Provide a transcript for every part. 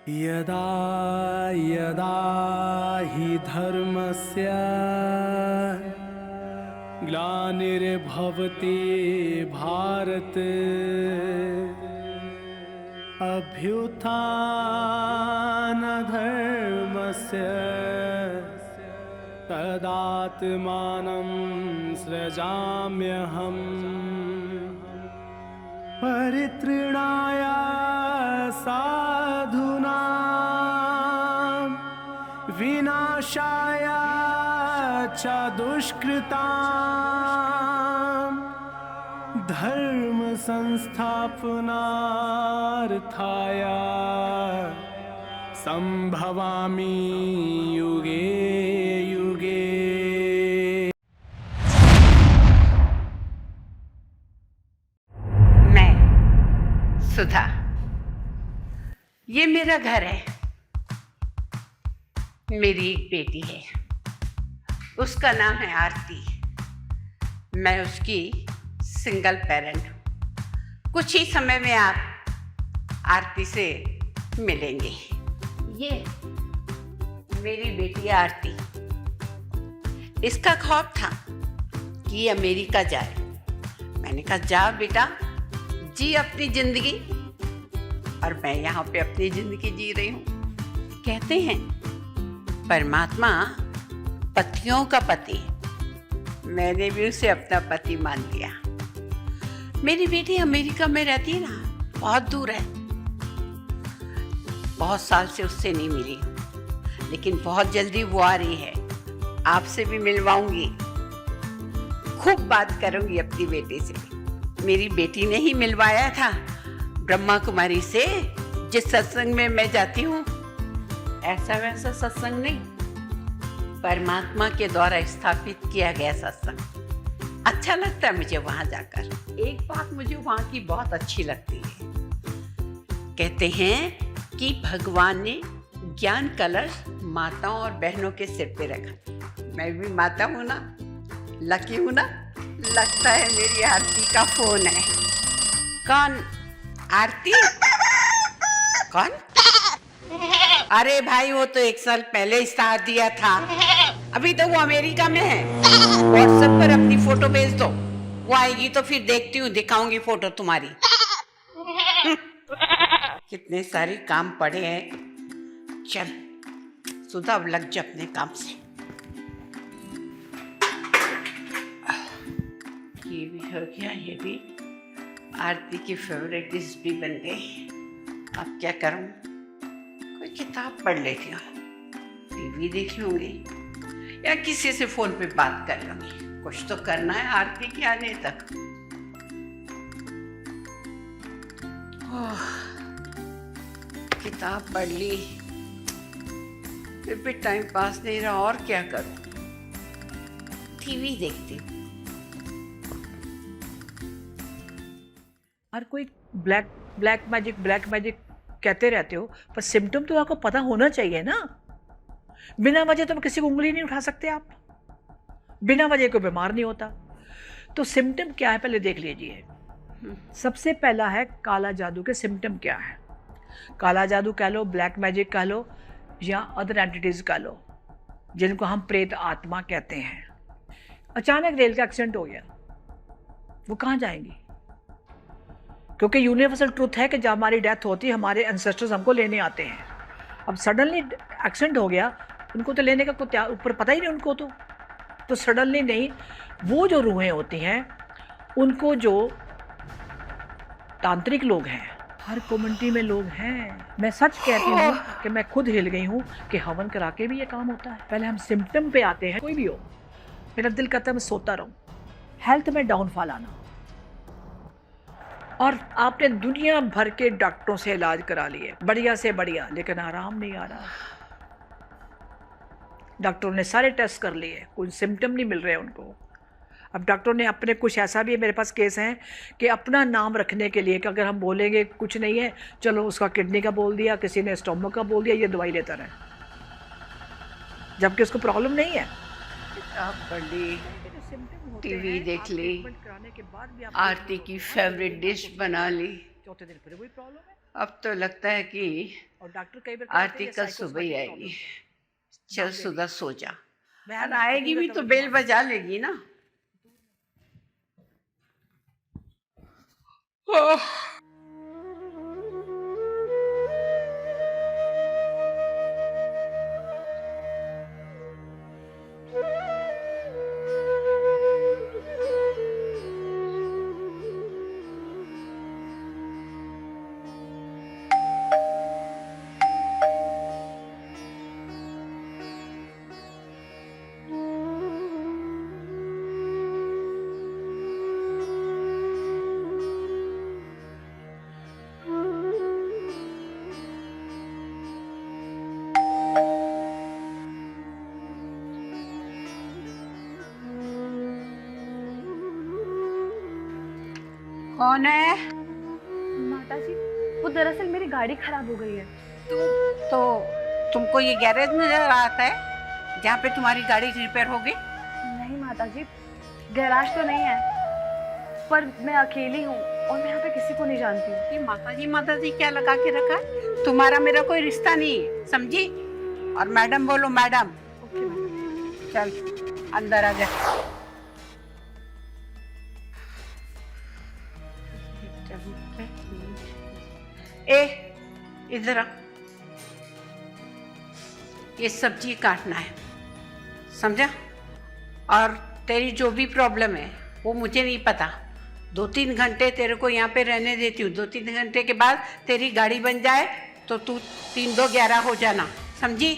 यदा यदा हि धर्मस्य ग्लानिर्भवति भारत अभ्युत्थानधर्मस्य तदात्मानं सृजाम्यहम् परितृणाय साधूनां विनाशाय च दुष्कृतां धर्म संस्थापनार्थाय संभवामि युगे युगे। मैं सुधा, ये मेरा घर है। मेरी एक बेटी है, उसका नाम है आरती। मैं उसकी सिंगल पेरेंट हूँ। कुछ ही समय में आप आरती से मिलेंगे। ये मेरी बेटी आरती। इसका ख्वाब था कि अमेरिका जाए। मैंने कहा जा बेटा, जी अपनी जिंदगी। और मैं यहाँ पे अपनी जिंदगी जी रही हूँ। कहते हैं परमात्मा पतियों का पति। मैंने भी उसे अपना पति मान लिया। मेरी बेटी अमेरिका में रहती है ना, बहुत दूर है। बहुत साल से उससे नहीं मिली, लेकिन बहुत जल्दी वो आ रही है। आपसे भी मिलवाऊंगी, खूब बात करूंगी अपनी बेटी से। मेरी बेटी ने ही मिलवाया था ब्रह्मा कुमारी से, जिस सत्संग में मैं जाती हूँ। ऐसा वैसा सत्संग नहीं, परमात्मा के द्वारा स्थापित किया गया सत्संग। अच्छा लगता है मुझे वहां जाकर। एक बात मुझे वहां की बहुत अच्छी लगती है। कहते हैं कि भगवान ने ज्ञान कलश माताओं और बहनों के सिर पे रखा। मैं भी माता हूं ना, लकी हूं ना। लगता है मेरी आरती का फोन है। कौन? आरती? कौन? अरे भाई, वो तो 1 साल पहले ही साथ दिया था। अभी तो वो अमेरिका में है। व्हाट्सएप पर अपनी फोटो भेज दो, वो आएगी तो फिर देखती हूँ, दिखाऊंगी फोटो तुम्हारी। कितने सारे काम पड़े हैं। चल सुधा, अब लग जा अपने काम से। ये भी हो गया, ये भी। आरती की फेवरेट डिश भी बन गई। अब क्या करूं? कोई किताब पढ़ लेती हूँ, टीवी देख लूंगी, या किसी से फोन पे बात कर लूंगी। कुछ तो करना है आरती के आने तक। किताब पढ़ ली, फिर भी टाइम पास नहीं रहा। और क्या करूं? टीवी देखती हूँ। हर कोई ब्लैक मैजिक कहते रहते हो, पर सिम्टम तो आपको पता होना चाहिए ना। बिना वजह तो किसी को उंगली नहीं उठा सकते आप। बिना वजह कोई बीमार नहीं होता। तो सिम्टम क्या है पहले देख लीजिए। सबसे पहला है काला जादू के सिम्टम क्या है। काला जादू कह लो, ब्लैक मैजिक कह लो, या अदर एंटिटीज कह लो, जिनको हम प्रेत आत्मा कहते हैं। अचानक रेल का एक्सीडेंट हो गया, वो कहाँ जाएंगी? क्योंकि यूनिवर्सल ट्रूथ है कि जब हमारी डेथ होती है, हमारे एंसेस्टर्स हमको लेने आते हैं। अब सडनली एक्सीडेंट हो गया, उनको तो लेने का कुछ ऊपर पता ही नहीं उनको। तो सडनली नहीं, वो जो रूहें होती हैं, उनको जो तांत्रिक लोग हैं, हर कम्युनिटी में लोग हैं। मैं सच कहती हूँ कि मैं खुद हिल गई हूँ कि हवन करा के भी ये काम होता है। पहले हम सिम्टम पे आते हैं। कोई भी हो, मेरा दिल करता है मैं सोता रहूँ। हेल्थ में डाउनफॉल आना, और आपने दुनिया भर के डॉक्टरों से इलाज करा लिए, बढ़िया से बढ़िया, लेकिन आराम नहीं आ रहा। डॉक्टरों ने सारे टेस्ट कर लिए, कोई सिम्टम नहीं मिल रहे उनको। अब डॉक्टरों ने अपने, कुछ ऐसा भी है, मेरे पास केस हैं कि अपना नाम रखने के लिए कि अगर हम बोलेंगे कुछ नहीं है, चलो उसका किडनी का बोल दिया, किसी ने स्टोमक का बोल दिया, ये दवाई लेता रहे, जबकि उसको प्रॉब्लम नहीं है। टीवी देख ली, आरती की फेवरेट डिश बना ली। चौथे दिन फिर वही प्रॉब्लम है। अब तो लगता है कि और डॉक्टर कई बार आरती कल सुबह ही आएगी। चल सुधा सो जा, वह और आएगी भी तो बेल बजा लेगी ना। कौन है? माता जी, वो दरअसल मेरी गाड़ी खराब हो गई है। तो तुमको ये गैरेज नजर आता है जहाँ पे तुम्हारी गाड़ी रिपेयर होगी? नहीं माता जी, गैराज तो नहीं है, पर मैं अकेली हूँ और मैं यहाँ पे किसी को नहीं जानती हूँ। ये माता जी क्या लगा के रखा है? तुम्हारा मेरा कोई रिश्ता नहीं है, समझी? और मैडम बोलो मैडम। Okay madam. चल अंदर आ जा। ए इधर आ, ये सब्जी काटना है, समझा? और तेरी जो भी प्रॉब्लम है वो मुझे नहीं पता। 2-3 घंटे तेरे को यहाँ पे रहने देती हूँ। 2-3 घंटे के बाद तेरी गाड़ी बन जाए तो तू 3-2-11 हो जाना, समझी?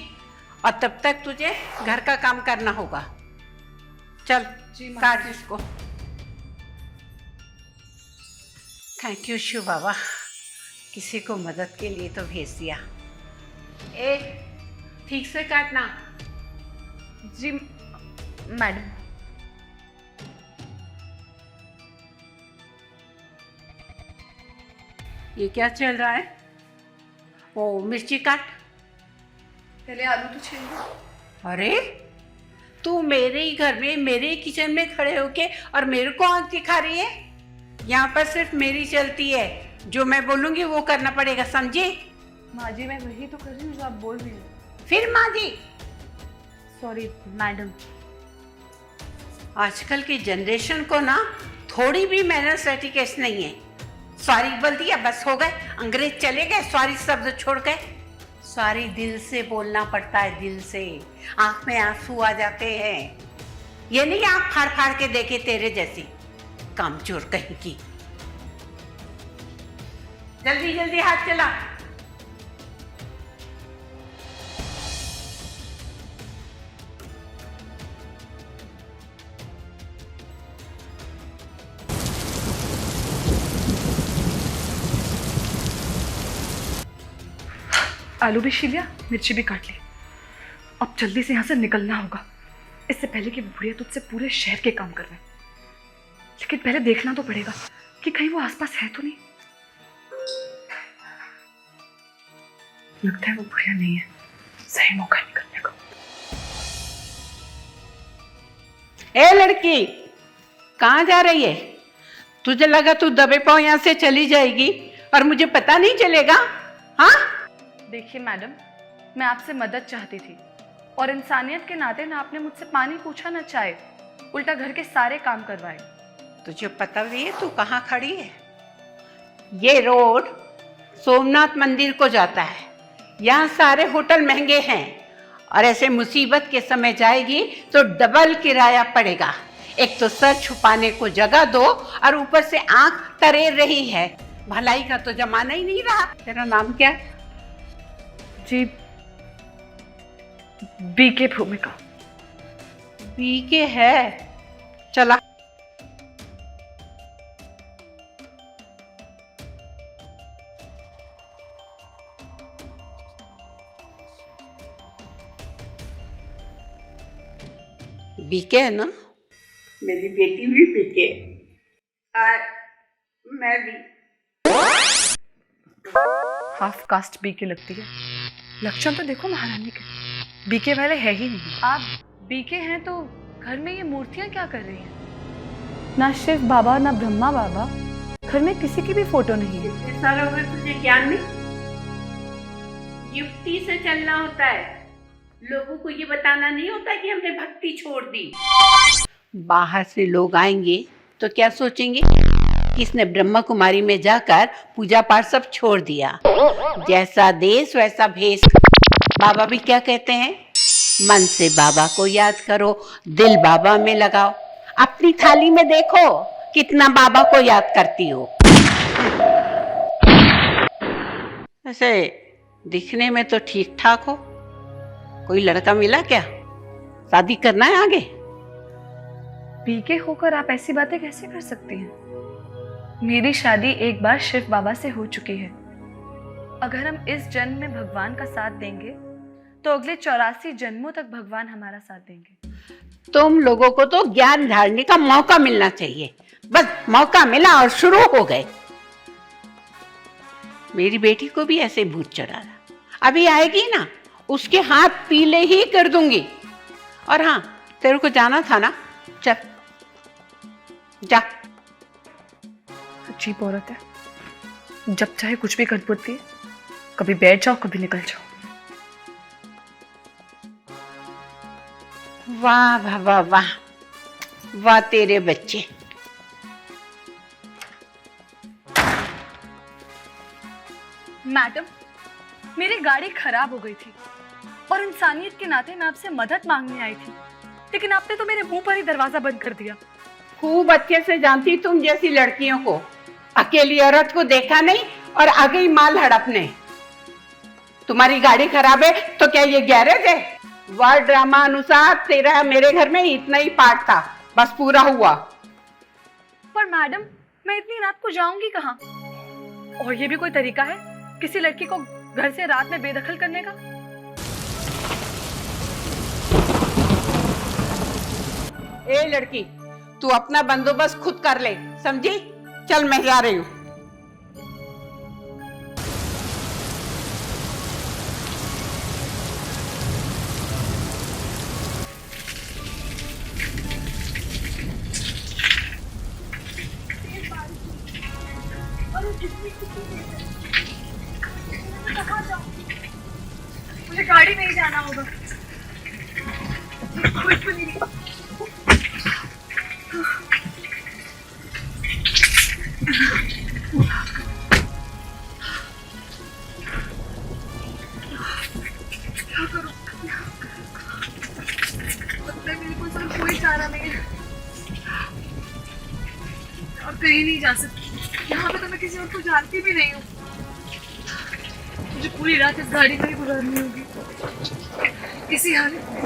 और तब तक तुझे घर का काम करना होगा। चल काट इसको। थैंक यू शिव बाबा, किसी को मदद के लिए तो भेज दिया। ए ठीक से काटना। जी मैडम। ये क्या चल रहा है? ओ मिर्ची काट। पहले आलू तो छील दो। अरे तू मेरे ही घर में मेरे ही किचन में खड़े होके और मेरे को आंख दिखा रही है? यहाँ पर सिर्फ मेरी चलती है, जो मैं बोलूंगी वो करना पड़ेगा, समझी? माँ जी, मैं वही तो कर रही हूँ जो आप बोल रही हैं। फिर माँ जी? Sorry madam. आजकल की जनरेशन को ना थोड़ी भी मैनर्स एटिकेट्स नहीं है। सॉरी बोल दिया बस हो गए, अंग्रेज चले गए, सॉरी शब्द छोड़ गए। सॉरी दिल से बोलना पड़ता है, दिल से। आंख में आंसू आ जाते हैं, ये नहीं आंख फाड़ फाड़ के देखे तेरे जैसी कामचोर कहीं की। जल्दी जल्दी हाथ चला। आलू भी छील लिया, मिर्ची भी काट ली। अब जल्दी से यहाँ से निकलना होगा, इससे पहले कि बुढ़िया तुझसे पूरे शहर के काम करवाए। लेकिन पहले देखना तो पड़ेगा कि कहीं वो आसपास है तो नहीं। लगता है वो बुढ़िया नहीं है, सही मौका है निकलने का। ए लड़की, कहाँ जा रही है? तुझे लगा तू दबे पांव यहाँ से चली जाएगी और मुझे पता नहीं चलेगा? हाँ देखिए मैडम, मैं आपसे मदद चाहती थी और इंसानियत के नाते ना आपने मुझसे पानी पूछा ना चाय, उल्टा घर के सारे काम करवाए। तुझे पता भी है तू कहाँ खड़ी है? ये रोड सोमनाथ मंदिर को जाता है। यहाँ सारे होटल महंगे हैं और ऐसे मुसीबत के समय जाएगी तो डबल किराया पड़ेगा। एक तो सर छुपाने को जगह दो और ऊपर से आंख तरेर रही है। भलाई का तो जमाना ही नहीं रहा। तेरा नाम क्या है? जी बीके भूमिका। बीके है? चला। बीके है ना? मेरी बेटी भी बीके और मैं भी। हाफ कास्ट बीके लगती है। लक्षण तो देखो महारानी के, बीके वाले है ही नहीं। आप बीके हैं तो घर में ये मूर्तियां क्या कर रही हैं? ना शिव बाबा ना ब्रह्मा बाबा, घर में किसी की भी फोटो नहीं है। इतने सालों में तुझे ज्ञान नहीं? युक्ति से चलना होता है। लोगों को ये बताना नहीं होता कि हमने भक्ति छोड़ दी। बाहर से लोग आएंगे तो क्या सोचेंगे कि इसने ब्रह्मा कुमारी में जाकर पूजा पाठ सब छोड़ दिया। जैसा देश वैसा भेष। बाबा भी क्या कहते हैं? मन से बाबा को याद करो, दिल बाबा में लगाओ। अपनी थाली में देखो कितना बाबा को याद करती हो। ऐसे दिखने में तो ठीक ठाक हो। कोई लड़का मिला क्या? शादी करना है आगे? पीके होकर आप ऐसी बातें कैसे कर सकती हैं? मेरी शादी एक बार शिव बाबा से हो चुकी है। अगर हम इस जन्म में भगवान का साथ देंगे तो अगले 84 जन्मों तक भगवान हमारा साथ देंगे। तुम लोगों को तो ज्ञान झाड़ने का मौका मिलना चाहिए। बस मौका मिला और शुरू हो गए। मेरी बेटी को भी ऐसे भूत चढ़ा रहा। अभी आएगी ना, उसके हाथ पीले ही कर दूंगी। और हाँ, तेरे को जाना था ना, चल जा। अजीब औरत है, जब चाहे कुछ भी कर पड़ती है। कभी बैठ जाओ, कभी निकल जाओ। वाह वाह वाह वाह वाह तेरे बच्चे। मैडम, मेरी गाड़ी खराब हो गई थी और इंसानियत के नाते मैं आपसे मदद मांगने आई थी, लेकिन आपने तो मेरे मुंह पर ही दरवाजा बंद कर दिया। खूब अच्छे से जानती तुम जैसी लड़कियों को। अकेली औरत को देखा नहीं और आ गई माल हड़पने। तुम्हारी गाड़ी खराब है तो क्या ये गैरेज है? वार ड्रामा अनुसार तेरा मेरे घर में इतना ही पार्ट था, बस पूरा हुआ। पर मैडम, मैं इतनी रात को जाऊंगी कहाँ? और ये भी कोई तरीका है किसी लड़की को घर से रात में बेदखल करने का? ए लड़की, तू अपना बंदोबस्त खुद कर ले, समझी? चल मैं जा रही हूँ। मुझे गाड़ी में ही जाना होगा। कुछ भी नहीं। क्या करूं? मेरे को सर कोई चारा नहीं है और कहीं नहीं जा सकती। यहाँ पे तो मैं किसी और को जानती भी नहीं हूँ। मुझे पूरी रात इस गाड़ी में ही गुजारनी होगी किसी हालत में।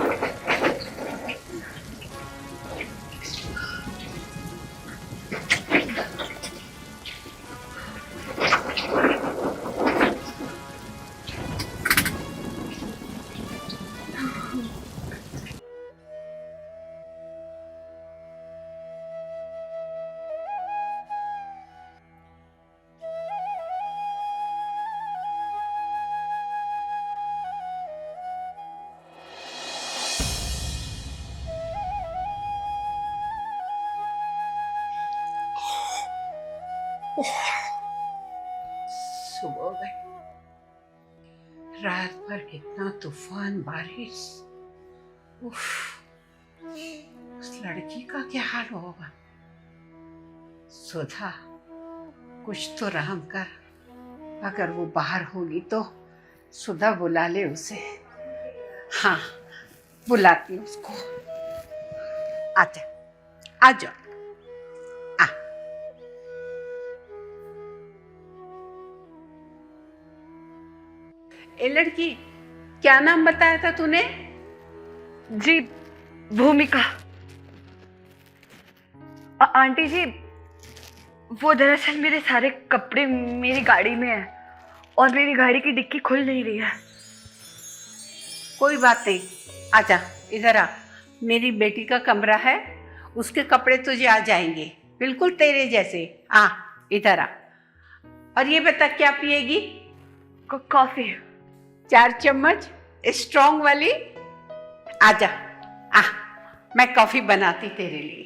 सुबह हो गई। रात भर कितना तूफान बारिश। उफ, उस लड़की का क्या हाल होगा? सुधा, कुछ तो रहम कर। अगर वो बाहर होगी तो सुधा बुला ले उसे। हाँ, बुलाती हूँ उसको। आजा, आजा। ए लड़की, क्या नाम बताया था तूने? जी, भूमिका। आंटी जी, वो दरअसल मेरे सारे कपड़े मेरी गाड़ी में है और मेरी गाड़ी की डिक्की खुल नहीं रही है। कोई बात नहीं, आजा इधर आ। मेरी बेटी का कमरा है, उसके कपड़े तुझे आ जाएंगे, बिल्कुल तेरे जैसे। आ, इधर आ। और ये बता, क्या पिएगी? कॉफी। 4 चम्मच स्ट्रॉन्ग वाली। आजा, आ, मैं कॉफी बनाती तेरे लिए।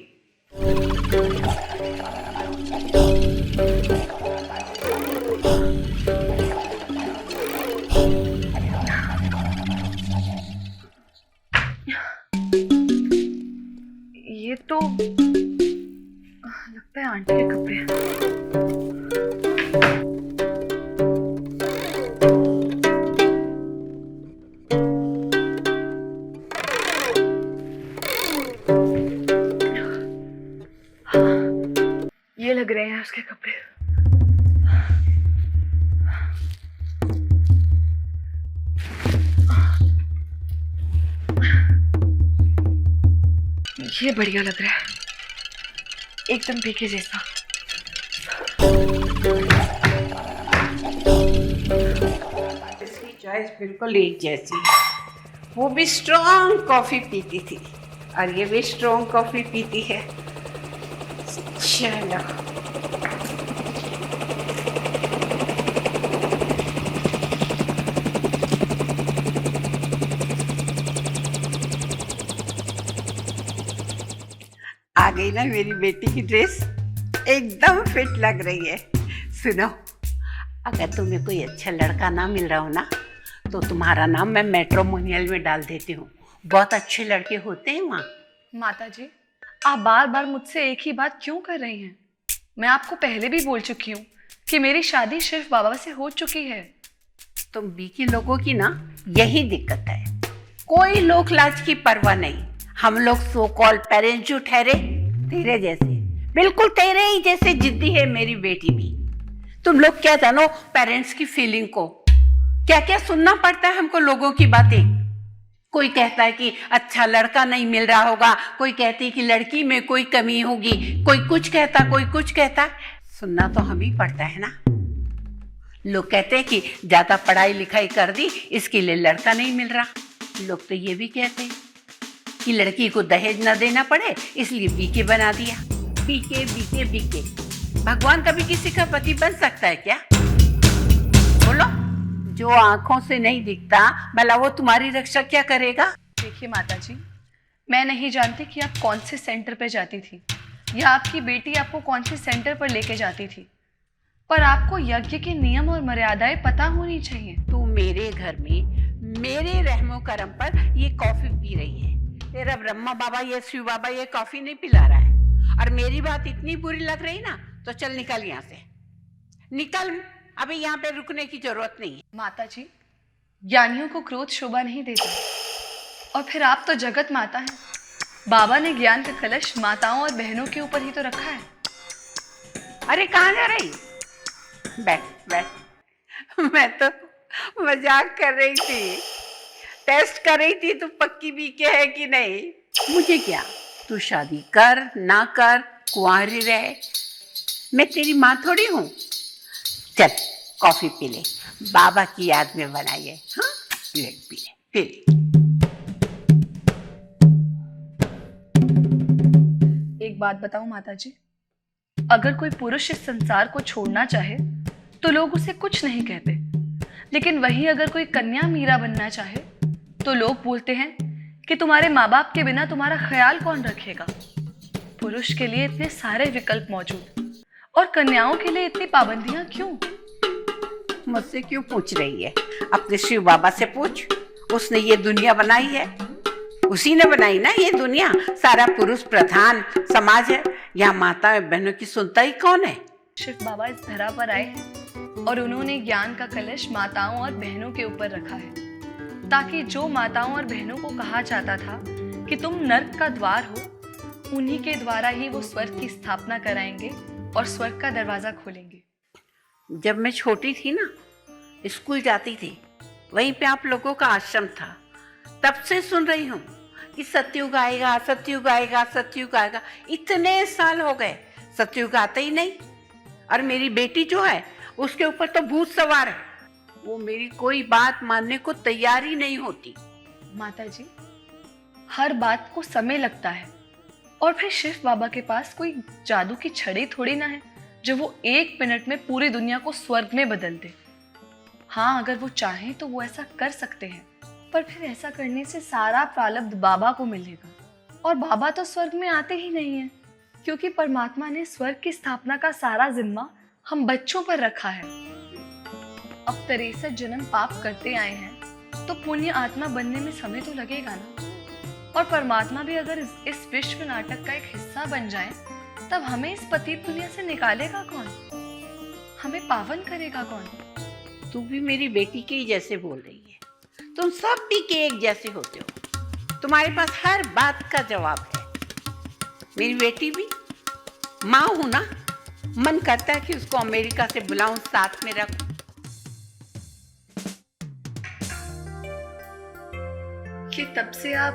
ये बढ़िया लग रहा है, एकदम फीके जैसा। इसकी चॉइस बिल्कुल एक जैसी। वो भी स्ट्रॉन्ग कॉफी पीती थी और ये भी स्ट्रॉन्ग कॉफी पीती है। चलो आ गई ना मेरी बेटी की ड्रेस, एकदम फिट लग रही है। सुनो, अगर तुम्हें कोई अच्छा लड़का ना मिल रहा हो ना तो तुम्हारा नाम मैं मैट्रिमोनियल में डाल देती हूँ। बहुत अच्छे लड़के होते हैं वहाँ। माता जी, आप बार बार मुझसे एक ही बात क्यों कर रही हैं? मैं आपको पहले भी बोल चुकी हूँ कि मेरी शादी शिव बाबा से हो चुकी है। तुम बीकी लोगों की ना यही दिक्कत है, कोई लोक लाज की परवाह नहीं। हम लोग सो कॉल पेरेंट्स जो ठहरे तेरे जैसे, बिल्कुल तेरे ही जैसे जिद्दी है मेरी बेटी भी। तुम लोग क्या जानो पेरेंट्स की फीलिंग को, क्या क्या सुनना पड़ता है हमको लोगों की बातें। कोई कहता है कि अच्छा लड़का नहीं मिल रहा होगा, कोई कहती है कि लड़की में कोई कमी होगी, कोई कुछ कहता कोई कुछ कहता। सुनना तो हम ही पड़ता है ना। लोग कहते हैं कि ज्यादा पढ़ाई लिखाई कर दी इसके लिए लड़का नहीं मिल रहा। लोग तो ये भी कहते हैं कि लड़की को दहेज न देना पड़े इसलिए बीके बना दिया। बीके बीके बीके, भगवान कभी किसी का पति बन सकता है क्या? बोलो, जो आंखों से नहीं दिखता भला वो तुम्हारी रक्षा क्या करेगा? देखिए माता जी, मैं नहीं जानती कि आप कौन से सेंटर पे जाती थी या आपकी बेटी आपको कौन से सेंटर पर लेके जाती थी, पर आपको यज्ञ के नियम और मर्यादाएं पता होनी चाहिए। तू मेरे घर में मेरे रहमो करम पर ये कॉफी पी रही है, तेरा ब्रह्मा बाबा ये शिव बाबा ये कॉफी नहीं पिला रहा है, और मेरी बात इतनी बुरी लग रही ना तो चल निकल यहाँ से, निकल। अभी यहाँ पे रुकने की जरूरत नहीं है। माता जी, ज्ञानियों को क्रोध शोभा नहीं देता, और फिर आप तो जगत माता हैं। बाबा ने ज्ञान का कलश माताओं और बहनों के ऊपर ही तो रखा है। अरे कहाँ जा रही? बैठ बैठ। मैं तो मजाक कर रही थी, टेस्ट कर रही थी तू पक्की बीके है कि नहीं। मुझे क्या, तू शादी कर ना कर, कुंवारी रहे, मैं तेरी माँ थोड़ी हूँ। चल कॉफी पी ले, बाबा की याद में बनाई है। हाँ पी ले पी ले पी ले। एक बात बताऊं माता जी, अगर कोई पुरुष इस संसार को छोड़ना चाहे तो लोग उसे कुछ नहीं कहते, लेकिन वही अगर कोई कन्या मीरा बनना चाहे तो लोग बोलते हैं कि तुम्हारे माँ बाप के बिना तुम्हारा ख्याल कौन रखेगा। पुरुष के लिए इतने सारे विकल्प मौजूद और कन्याओं के लिए इतनी पाबंदियां क्यों? मुझसे क्यों पूछ रही है? अपने शिव बाबा से पूछ, उसने ये दुनिया बनाई है, उसी ने बनाई ना ये दुनिया। सारा पुरुष प्रधान समाज है, यहाँ माता बहनों की सुनता ही कौन है? शिव बाबा इस धरा पर आए हैं और उन्होंने ज्ञान का कलश माताओं और बहनों के ऊपर रखा है, ताकि जो माताओं और बहनों को कहा जाता था कि तुम नर्क का द्वार हो, उन्हीं के द्वारा ही वो स्वर्ग की स्थापना कराएंगे और स्वर्ग का दरवाजा खोलेंगे। जब मैं छोटी थी ना, स्कूल जाती थी, वहीं पे आप लोगों का आश्रम था, तब से सुन रही हूँ कि सतयुग आएगा सतयुग आएगा सतयुग आएगा। इतने साल हो गए, सतयुग आता ही नहीं। और मेरी बेटी जो है उसके ऊपर तो भूत सवार है, वो मेरी कोई बात मानने को तैयार ही नहीं होती। माता जी, हर बात को समय लगता है, और फिर शिव बाबा के पास कोई जादू की छड़ी थोड़ी ना है जो वो 1 मिनट में पूरी दुनिया को स्वर्ग में बदल दे। हाँ, अगर वो चाहें तो वो ऐसा कर सकते हैं, पर फिर ऐसा करने से सारा प्रारब्ध बाबा को मिलेगा, और बाबा तो स्वर्ग में आते ही नहीं है, क्योंकि परमात्मा ने स्वर्ग की स्थापना का सारा जिम्मा हम बच्चों पर रखा है। अब 63 जन्म पाप करते आए हैं तो पुण्य आत्मा बनने में समय तो लगेगा ना, और परमात्मा भी अगर इस विश्व नाटक का एक हिस्सा बन जाए तब हमें इस पतित दुनिया से निकालेगा कौन? हमें पावन करेगा कौन? तू भी मेरी बेटी के ही जैसे बोल रही है, तुम सब भी के एक जैसे होते हो, तुम्हारे पास हर बात का जवाब है। मेरी बेटी भी माँ हूं ना, मन करता है कि उसको अमेरिका से बुलाऊं, साथ में रखूं। कि तब से आप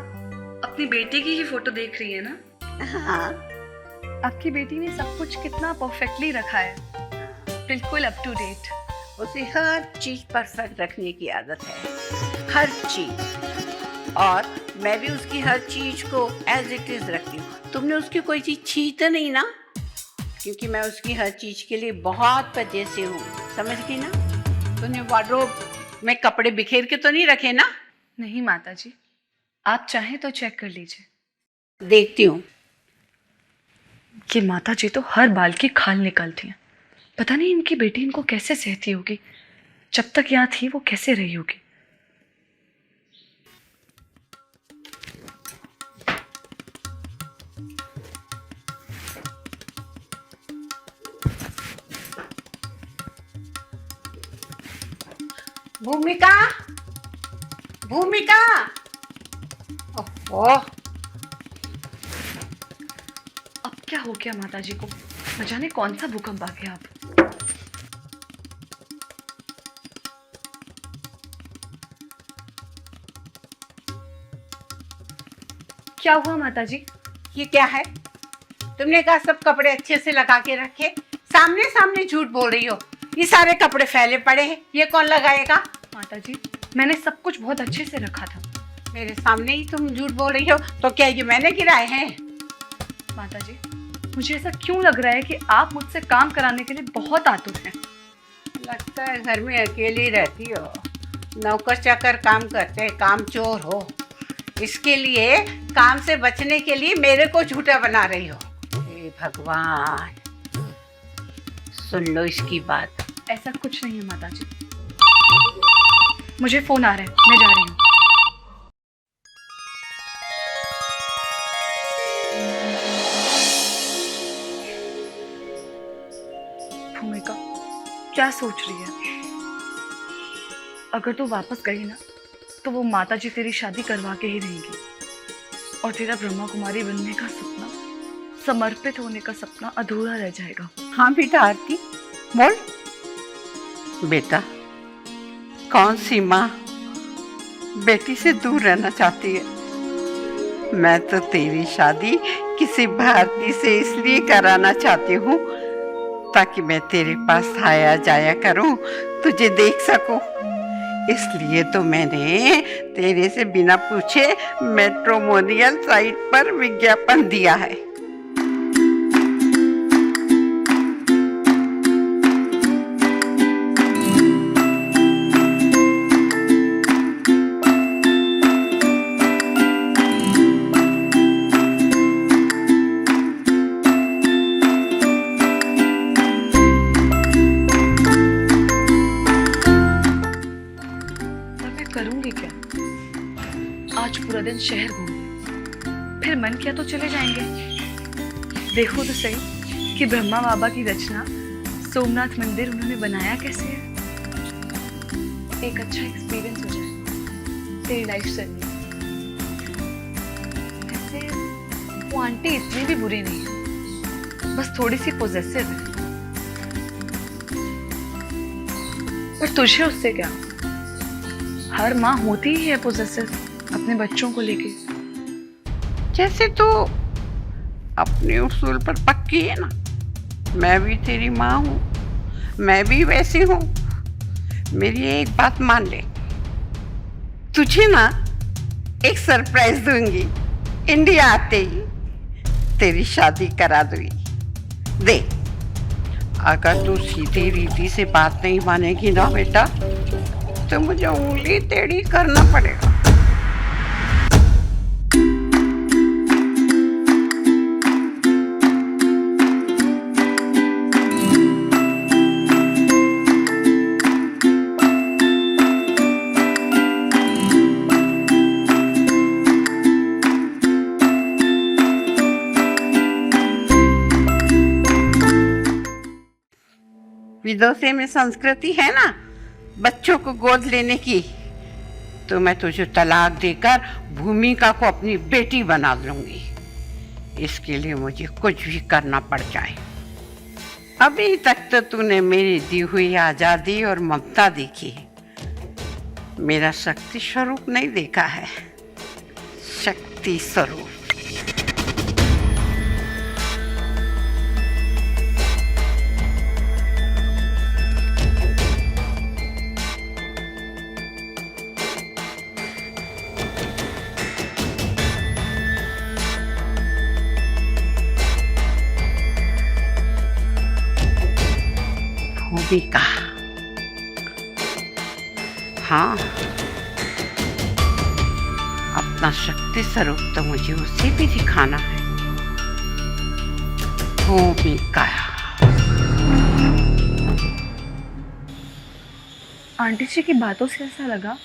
अपनी बेटी की ही फोटो देख रही है ना? हाँ, आपकी बेटी ने सब कुछ कितना परफेक्टली रखा है, बिल्कुल अप टू डेट। उसे हर चीज परफेक्ट रखने की आदत है, हर चीज। और मैं भी उसकी हर चीज को एज इट इज रखती हूँ। तुमने उसकी कोई चीज छीन तो नहीं ना? क्योंकि मैं उसकी हर चीज के लिए बहुत पजेसिव हूँ, समझ गई ना? तूने वार्डरोब में कपड़े बिखेर के तो नहीं रखे ना? नहीं माता जी, आप चाहें तो चेक कर लीजिए। देखती हूँ। ये माता जी तो हर बाल की खाल निकालती हैं। पता नहीं इनकी बेटी इनको कैसे सहती होगी। जब तक यहाँ थी वो कैसे रही होगी। भूमिका, भूमिका, ओह, अब क्या हो गया माता जी को? न जाने कौन सा भूकंप आ गया अब। क्या हुआ माता जी? ये क्या है? तुमने कहा सब कपड़े अच्छे से लगा के रखे, सामने सामने झूठ बोल रही हो। ये सारे कपड़े फैले पड़े हैं, ये कौन लगाएगा? माता जी, मैंने सब कुछ बहुत अच्छे से रखा था। मेरे सामने ही तुम झूठ बोल रही हो, तो क्या ये मैंने गिराए हैं? माता जी, मुझे ऐसा क्यों लग रहा है कि आप मुझसे काम कराने के लिए बहुत आतुर हैं। लगता है घर में अकेली रहती हो, नौकर चाकर काम करते हैं, काम चोर हो। इसके लिए काम से बचने के लिए मेरे को झूठा बना रही हो। हे भगवान, सुन लो इसकी बात। ऐसा कुछ नहीं है माता जी। मुझे फोन आ रहा है, मैं जा रही हूँ। भूमिका, क्या सोच रही है? अगर तू वापस गई ना तो वो माता जी तेरी शादी करवा के ही रहेंगी और तेरा ब्रह्मा कुमारी बनने का सपना, समर्पित होने का सपना अधूरा रह जाएगा। हाँ बेटा आरती, बोल। बेटा, कौन सी माँ बेटी से दूर रहना चाहती है? मैं तो तेरी शादी किसी भारतीय से इसलिए कराना चाहती हूँ ताकि मैं तेरे पास आया जाया करूँ, तुझे देख सकूँ। इसलिए तो मैंने तेरे से बिना पूछे मैट्रिमोनियल साइट पर विज्ञापन दिया है। करूंगी क्या? आज पूरा दिन शहर घूमे, फिर मन किया तो चले जाएंगे। देखो तो सही कि ब्रह्मा बाबा की रचना सोमनाथ मंदिर उन्होंने बनाया कैसे है। एक अच्छा एक्सपीरियंस हो जाए तेरी लाइफ से। वैसे वो आंटी इतनी भी बुरी नहीं है, बस थोड़ी सी पोजेसिव है। पर तुझे उससे क्या? हर माँ होती ही है पोजेसिव अपने बच्चों को लेके। जैसे तो अपने उसूल पर पक्की है ना, मैं भी तेरी माँ हूँ, मैं भी वैसी हूँ। मेरी एक बात मान ले, तुझे ना एक सरप्राइज दूंगी। इंडिया आते ही तेरी शादी करा दूंगी। देख, अगर तू सीधी रीति से बात नहीं मानेगी ना बेटा, तो मुझे उंगली टेढ़ी करना पड़ेगा। विदेशे में संस्कृति है ना बच्चों को गोद लेने की, तो मैं तुझे तलाक देकर भूमिका को अपनी बेटी बना लूंगी। इसके लिए मुझे कुछ भी करना पड़ जाए। अभी तक तो तूने मेरी दी हुई आजादी और ममता देखी है, मेरा शक्ति स्वरूप नहीं देखा है। शक्ति स्वरूप। भूमिका, हाँ, अपना शक्ति स्वरूप तो मुझे उसे भी दिखाना है। भूमिका। आंटी जी की बातों से ऐसा लगा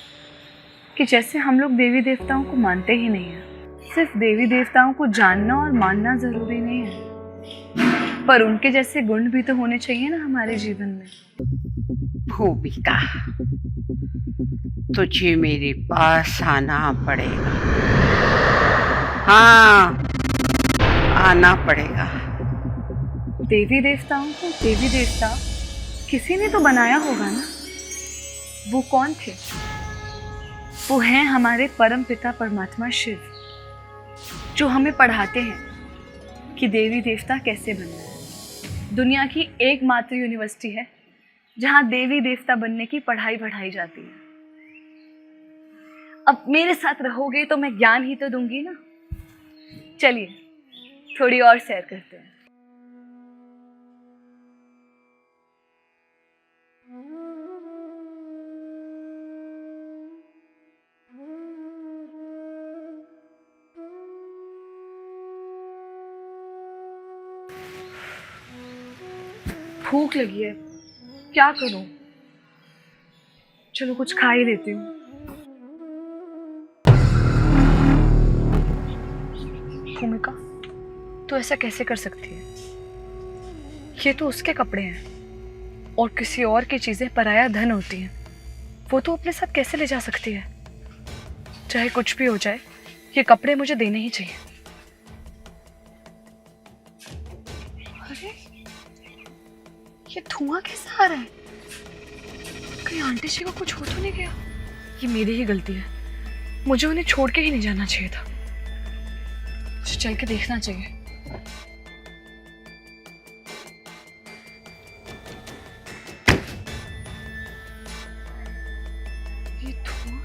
कि जैसे हम लोग देवी देवताओं को मानते ही नहीं हैं। सिर्फ देवी देवताओं को जानना और मानना जरूरी नहीं है, पर उनके जैसे गुण भी तो होने चाहिए ना हमारे जीवन में। भूमिका, तुझे मेरे पास आना पड़ेगा। हाँ, आना पड़ेगा। देवी देवताओं को देवी देवता किसी ने तो बनाया होगा ना। वो कौन थे? वो हैं हमारे परम पिता परमात्मा शिव, जो हमें पढ़ाते हैं कि देवी देवता कैसे बनना है। दुनिया की एकमात्र यूनिवर्सिटी है जहाँ देवी देवता बनने की पढ़ाई पढ़ाई जाती है। अब मेरे साथ रहोगे तो मैं ज्ञान ही तो दूंगी ना। चलिए थोड़ी और सैर करते हैं। भूख लगी है, क्या करूं? चलो कुछ खा ही लेती हूँ। भूमिका, तू ऐसा कैसे कर सकती है? ये तो उसके कपड़े हैं और किसी और की चीजें पराया धन होती हैं। वो तो अपने साथ कैसे ले जा सकती है? चाहे कुछ भी हो जाए, ये कपड़े मुझे देने ही चाहिए। अरे ये धुआं कैसा आ रहा है? कहीं आंटी जी को कुछ हो तो नहीं गया? ये मेरी ही गलती है, मुझे उन्हें छोड़ के ही नहीं जाना चाहिए था। मुझे चल के देखना चाहिए। ये धुआं,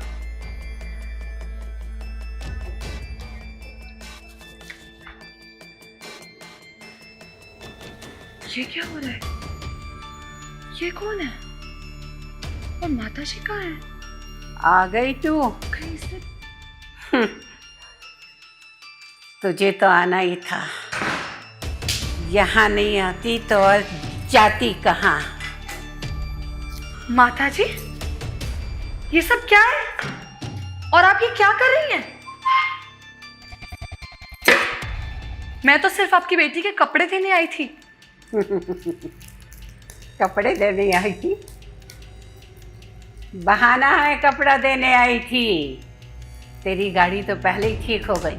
ये क्या हो रहा है? ये कौन है? और माता जी कहाँ है? आ गई तू? कहीं से तुझे तो आना ही था। यहाँ नहीं आती तो और जाती कहाँ? माता जी, ये सब क्या है? और आप ये क्या कर रही हैं? मैं तो सिर्फ आपकी बेटी के कपड़े देने आई थी। कपड़े देने आई थी? बहाना है, कपड़ा देने आई थी। तेरी गाड़ी तो पहले ही ठीक हो गई।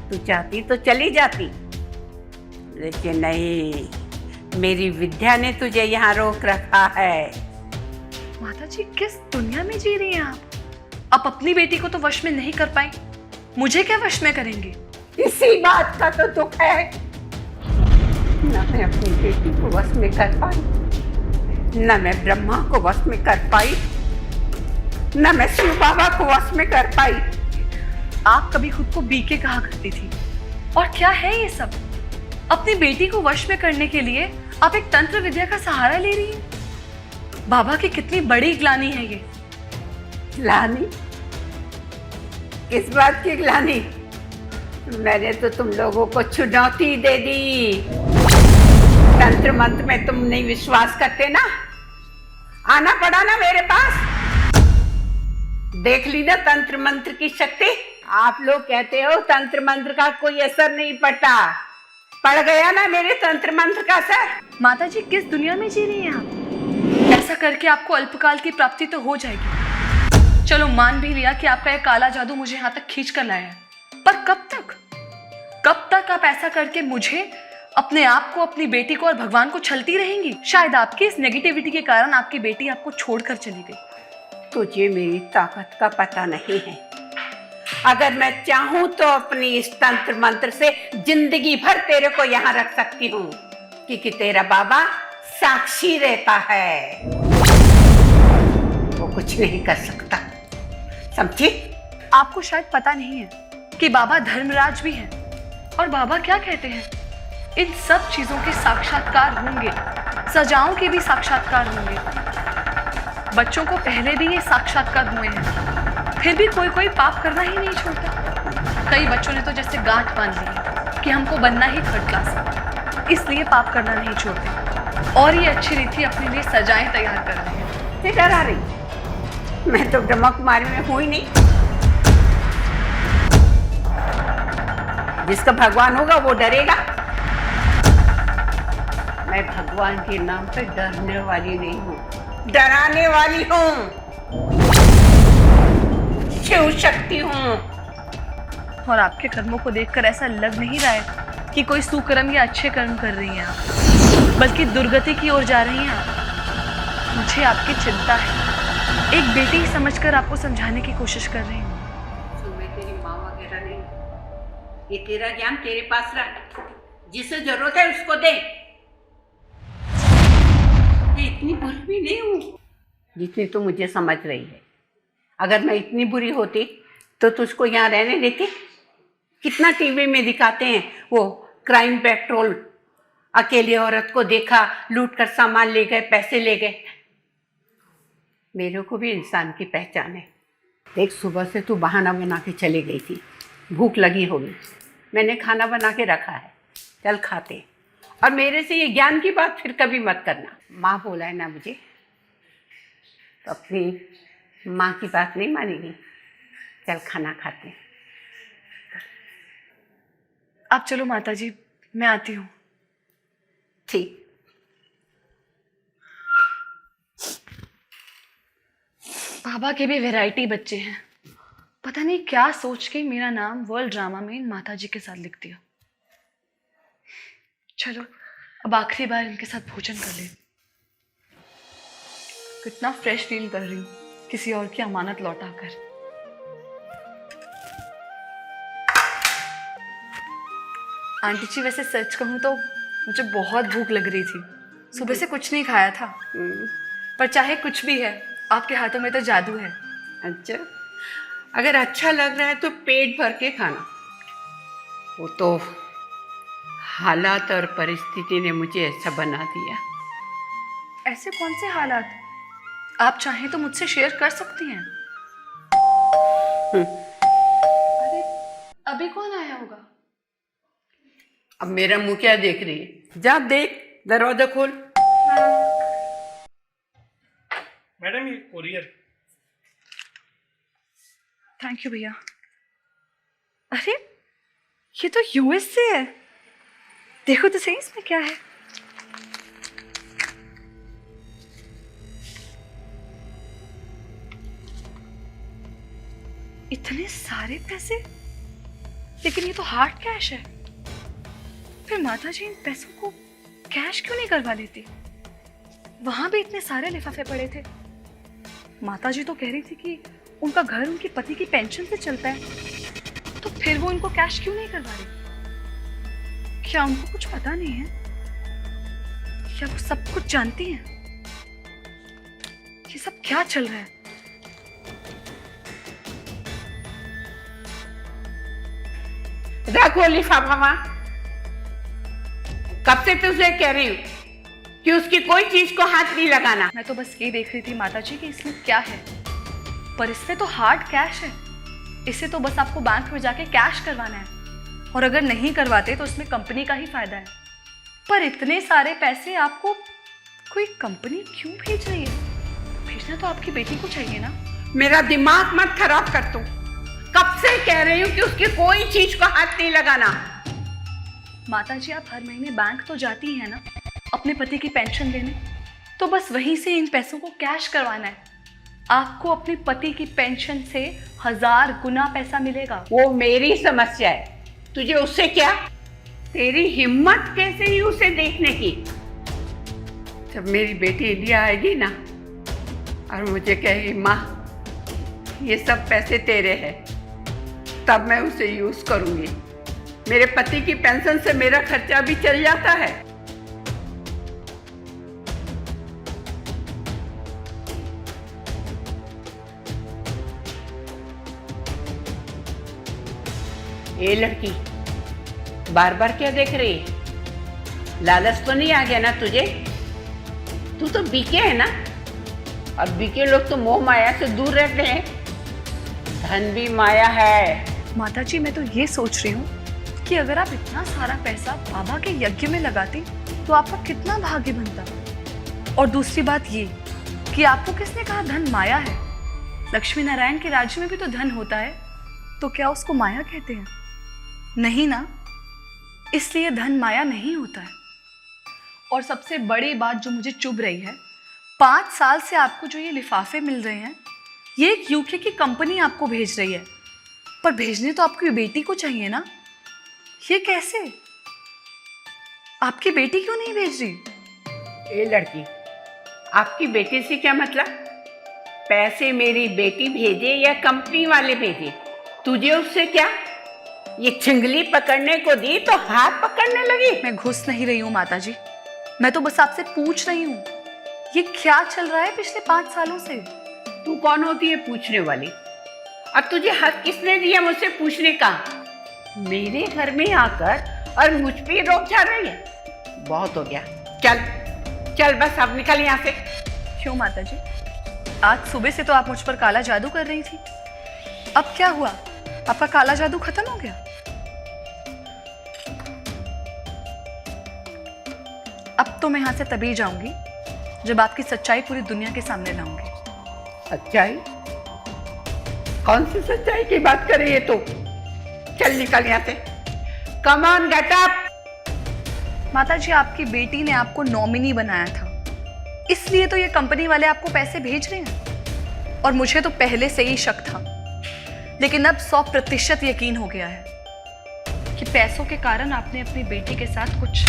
तू चाहती तो चली जाती, लेकिन नहीं, मेरी विद्या ने तुझे यहाँ रोक रखा है। माता जी, किस दुनिया में जी रही हैं आप? आप अपनी बेटी को तो वश में नहीं कर पाई, मुझे क्या वश में करेंगे? इसी बात का तो दुख है। न मैं अपनी बेटी को वश में कर पाई, न मैं ब्रह्मा को वश में कर पाई, न मैं शिव बाबा को वश में कर पाई। आप कभी खुद को बीके कहा करती थी, और क्या है ये सब? अपनी बेटी को वश में करने के लिए आप एक तंत्र विद्या का सहारा ले रही हैं। बाबा की कितनी बड़ी ग्लानि है ये। ग्लानि? किस बात की ग्लानि? मैंने तो तुम लोगों को चुनौती दे दी। तंत्र मंत्र में तुम नहीं विश्वास करते ना? आना पड़ा ना मेरे पास, देख ली ना तंत्र मंत्र की शक्ति। आप लोग कहते हो तंत्र मंत्र का कोई असर नहीं पड़ता, पड़ गया ना मेरे तंत्र मंत्र का असर। माता जी, किस दुनिया में जी रही हैं आप? ऐसा करके आपको अल्पकाल की प्राप्ति तो हो जाएगी। चलो मान भी लिया कि आपका यह काला जादू मुझे यहाँ तक खींच कर लाया है, पर कब तक? कब तक आप ऐसा करके मुझे अपने आप को, अपनी बेटी को और भगवान को छलती रहेंगी। शायद आपकी इस नेगेटिविटी के कारण आपकी बेटी आपको छोड़कर चली गई। तुझे मेरी ताकत का पता नहीं है। अगर मैं चाहूं तो अपनी इस तंत्र मंत्र से जिंदगी भर तेरे को यहाँ रख सकती हूँ, क्योंकि तेरा बाबा साक्षी रहता है, वो कुछ नहीं कर सकता, समझी? आपको शायद पता नहीं है कि बाबा धर्मराज भी हैं और बाबा क्या कहते हैं, इन सब चीजों के साक्षात्कार होंगे, सजाओं के भी साक्षात्कार होंगे। बच्चों को पहले भी ये साक्षात्कार हुए हैं, फिर भी कोई कोई पाप करना ही नहीं छोड़ता। कई बच्चों ने तो जैसे गांठ बांध ली कि हमको बनना ही थर्ड क्लास, इसलिए पाप करना नहीं छोड़ते और ये अच्छी रीति अपने लिए सजाएं तैयार कर रहे हैं। ते डरा रही? मैं तो ब्रह्मकुमारी में हूं ही नहीं। जिसका भगवान होगा वो डरेगा। मैं भगवान के नाम पे डरने वाली नहीं हूँ, डराने वाली हूँ, शिव शक्ति हूँ। और आपके कर्मों को देखकर ऐसा लग नहीं रहा है कि कोई सुकर्म या अच्छे कर्म कर रही हैं आप, बल्कि दुर्गति की ओर जा रही हैं आप। मुझे आपकी चिंता है, एक बेटी समझकर आपको समझाने की कोशिश कर रही हूँ। मैं तेरी माँ वगैरह नहीं, ये तेरा ज्ञान तेरे पास रख, जिसे जरूरत है उसको दे। मैं इतनी बुरी भी नहीं हूँ जितनी तू मुझे समझ रही है। अगर मैं इतनी बुरी होती तो तुझको यहाँ रहने देती? कितना टीवी में दिखाते हैं वो क्राइम पेट्रोल, अकेली औरत को देखा, लूट कर सामान ले गए, पैसे ले गए। मेरे को भी इंसान की पहचान है। देख, सुबह से तू बहाना बना के चली गई थी, भूख लगी होगी, मैंने खाना बना के रखा है, चल खाते। और मेरे से ये ज्ञान की बात फिर कभी मत करना। माँ बोला है ना मुझे, तो अपनी माँ की बात नहीं मानेगी। चल खाना खाते। आप चलो माता जी, मैं आती हूँ। ठीक। बाबा के भी वैरायटी बच्चे हैं, पता नहीं क्या सोच के मेरा नाम वर्ल्ड ड्रामा में इन माता जी के साथ लिख दिया। चलो अब आखिरी बार इनके साथ भोजन कर ले। कितना फ्रेश फील कर रही हूँ किसी और की अमानत लौटा कर। आंटी जी, वैसे सच कहूँ तो मुझे बहुत भूख लग रही थी, सुबह से कुछ नहीं खाया था, पर चाहे कुछ भी है, आपके हाथों में तो जादू है। अच्छा, अगर अच्छा लग रहा है तो पेट भर के खाना। वो तो हालात और परिस्थिति ने मुझे ऐसा बना दिया। ऐसे कौन से हालात? आप चाहें तो मुझसे शेयर कर सकती हैं। अरे अभी कौन आया होगा? अब मेरा मुंह क्या देख रही है? जा देख, दरवाजा खोल। मैडम, ये कोरियर। थैंक यू भैया। अरे ये तो यूएस से है, देखो तो सही इसमें क्या है। इतने सारे पैसे, लेकिन ये तो हार्ड कैश है। फिर माता जी इन पैसों को कैश क्यों नहीं करवा लेती? वहां भी इतने सारे लिफाफे पड़े थे। माता जी तो कह रही थी कि उनका घर उनके पति की पेंशन से चलता है, तो फिर वो इनको कैश क्यों नहीं करवा रही? क्या उनको कुछ पता नहीं है? क्या वो सब कुछ जानती हैं? ये सब क्या चल रहा है? रखो लिफाफा वहां। कब से तुझे कह रही हूँ कि उसकी कोई चीज को हाथ नहीं लगाना। मैं तो बस ये देख रही थी माता जी कि इसमें क्या है, पर इसमें तो हार्ड कैश है। इसे तो बस आपको बैंक में जाके कैश करवाना है, और अगर नहीं करवाते तो इसमें कंपनी का ही फायदा है। पर इतने सारे पैसे आपको कोई कंपनी क्यों भेज रही है? भेजना तो आपकी बेटी को चाहिए ना। मेरा दिमाग मत खराब कर तू। कब से कह रही हूँ कि उसकी कोई चीज को हाथ नहीं लगाना। माता जी, आप हर महीने बैंक तो जाती हैं ना अपने पति की पेंशन लेने, तो बस वहीं से इन पैसों को कैश करवाना है। आपको अपने पति की पेंशन से 1000 गुना पैसा मिलेगा। वो मेरी समस्या है, तुझे उससे क्या? तेरी हिम्मत कैसे ही उसे देखने की? जब मेरी बेटी इंडिया आएगी ना और मुझे कहेगी माँ ये सब पैसे तेरे हैं, तब मैं उसे यूज करूंगी। मेरे पति की पेंशन से मेरा खर्चा भी चल जाता है। ये लड़की बार बार क्या देख रही है? लालच तो नहीं आ गया ना तुझे? तू तो बीके है ना, और बीके लोग तो मोह माया से दूर रहते हैं। धन भी माया है। माताजी, मैं तो ये सोच रही हूँ कि अगर आप इतना सारा पैसा बाबा के यज्ञ में लगाती तो आपका कितना भाग्य बनता। और दूसरी बात ये कि आपको किसने कहा धन माया है? लक्ष्मी नारायण के राज्य में भी तो धन होता है, तो क्या उसको माया कहते हैं? नहीं ना, इसलिए धन माया नहीं होता है। और सबसे बड़ी बात जो मुझे चुभ रही है, 5 साल से आपको जो ये लिफाफे मिल रहे हैं, ये एक यूके की कंपनी आपको भेज रही है, पर भेजने तो आपकी बेटी को चाहिए ना। ये कैसे? आपकी बेटी क्यों नहीं भेज रही? ये लड़की, आपकी बेटी से क्या मतलब? पैसे मेरी बेटी भेजे या कंपनी वाले भेजे, तुझे उससे क्या? ये छिंगली पकड़ने को दी तो हाथ पकड़ने लगी। मैं घुस नहीं रही हूँ माताजी, मैं तो बस आपसे पूछ रही हूँ ये क्या चल रहा है पिछले 5 सालों से। तू कौन होती है पूछने वाली? और तुझे हक किसने दिया मुझसे पूछने का? मेरे घर में आकर और मुझ पे रोक जा रही है। बहुत हो गया, चल चल बस अब निकल यहाँ से। क्यों माताजी? आज सुबह से तो आप मुझ पर काला जादू कर रही थी, अब क्या हुआ? आपका काला जादू खत्म हो गया? अब तो मैं यहाँ से तभी जाऊंगी जब आपकी सच्चाई पूरी दुनिया के सामने लाऊंगी। सच्चाई? कौन सी सच्चाई की बात कर रही है तू? चल निकल यहाँ से। Come on get up. माताजी, आपकी बेटी ने आपको नॉमिनी बनाया था, इसलिए तो ये कंपनी वाले आपको पैसे भेज रहे हैं। और मुझे तो पहले से ही शक था, लेकिन अब 100% यकीन हो गया है कि पैसों के कारण आपने अपनी बेटी के साथ कुछ।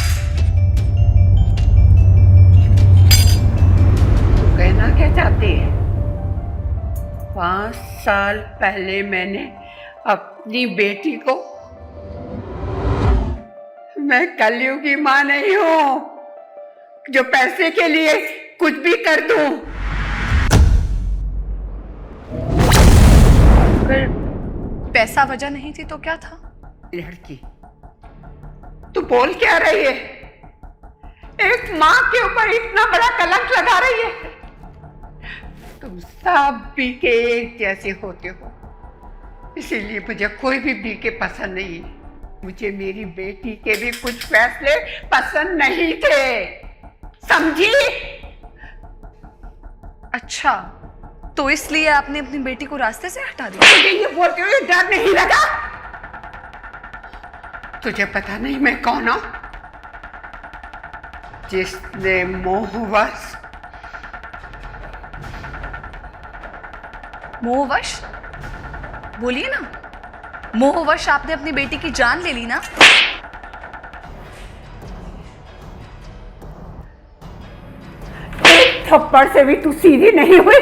कहना क्या चाहती है? 5 साल पहले मैंने अपनी बेटी को, मैं कलयुग की मां नहीं हूं जो पैसे के लिए कुछ भी कर दूं। अगर पैसा वजह नहीं थी तो क्या था? लड़की, तू बोल क्या रही है? एक मां के ऊपर इतना बड़ा कलंक लगा रही है। तुम सब बीके एक जैसे होते हो, इसीलिए मुझे कोई भी बीके पसंद नहीं है। मुझे मेरी बेटी के भी कुछ फैसले पसंद नहीं थे, समझी? अच्छा, तो इसलिए आपने अपनी बेटी को रास्ते से हटा दिया? मुझे ये बोलते हुए डर नहीं लगा? तुझे पता नहीं मैं कौन हूं? जिसने मोहवश बोलिए ना, मोहवश आपने अपनी बेटी की जान ले ली ना? एक थप्पड़ से भी तू सीधी नहीं हुई।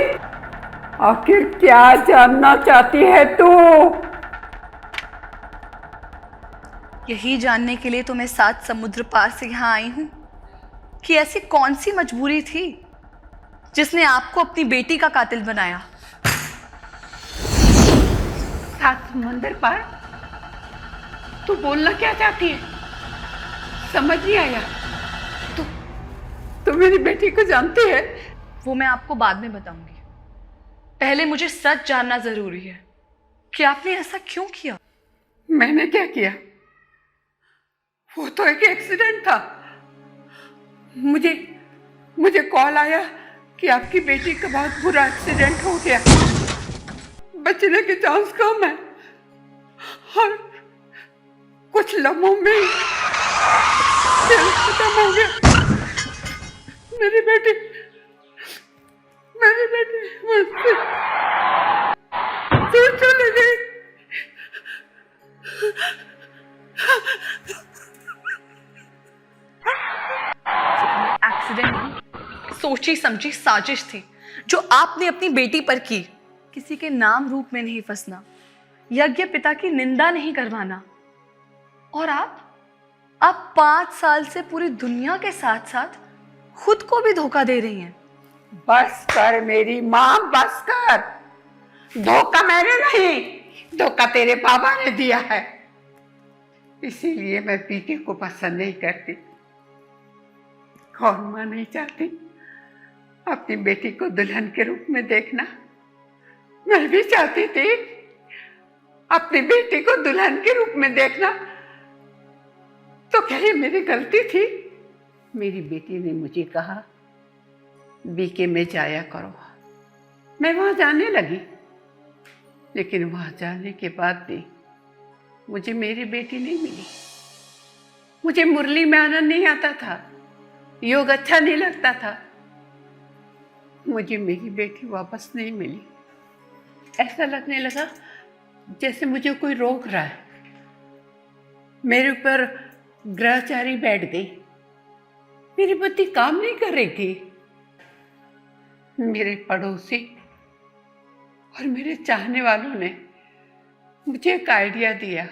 आखिर क्या जानना चाहती है तू? यही जानने के लिए तो मैं 7 समुद्र पार से यहाँ आई हूँ कि ऐसी कौन सी मजबूरी थी जिसने आपको अपनी बेटी का कातिल बनाया। 7 समंदर पार? तू बोलना क्या चाहती है? समझ नहीं आया। तू मेरी बेटी को जानती है? वो मैं आपको बाद में बताऊंगी, पहले मुझे सच जानना जरूरी है कि आपने ऐसा क्यों किया। मैंने क्या किया? वो तो एक एक्सीडेंट था। मुझे कॉल आया कि आपकी बेटी का बहुत बुरा एक्सीडेंट हो गया, बचने के चांस कम है, और कुछ लम्हों में दिल खत्म हो गया। मेरी बेटी मुझसे दूर चली गई। समझी साजिश थी जो आपने अपनी बेटी पर की। किसी के नाम रूप में नहीं फंसना, यज्ञ पिता की निंदा नहीं करवाना। और आप 5 साल से पूरी दुनिया के साथ साथ खुद को भी धोखा दे रही हैं। बस कर मेरी माँ, बस कर। धोखा मैंने नहीं, धोखा तेरे बाबा ने दिया है। इसीलिए मैं पीके को पसंद नहीं करती। कौन माँ नहीं चाहती अपनी बेटी को दुल्हन के रूप में देखना? मैं भी चाहती थी अपनी बेटी को दुल्हन के रूप में देखना। तो क्या ये मेरी गलती थी? मेरी बेटी ने मुझे कहा बीके में जाया करो। मैं वहां जाने लगी, लेकिन वहां जाने के बाद भी मुझे मेरी बेटी नहीं मिली। मुझे मुरली में आनंद नहीं आता था, योग अच्छा नहीं लगता था। मुझे मेरी बेटी वापस नहीं मिली। ऐसा लगने लगा जैसे मुझे कोई रोक रहा है। मेरे ऊपर ग्रहचारी बैठ गई। मेरी बुद्धि काम नहीं कर रही थी। मेरे पड़ोसी और मेरे चाहने वालों ने मुझे एक आइडिया दिया,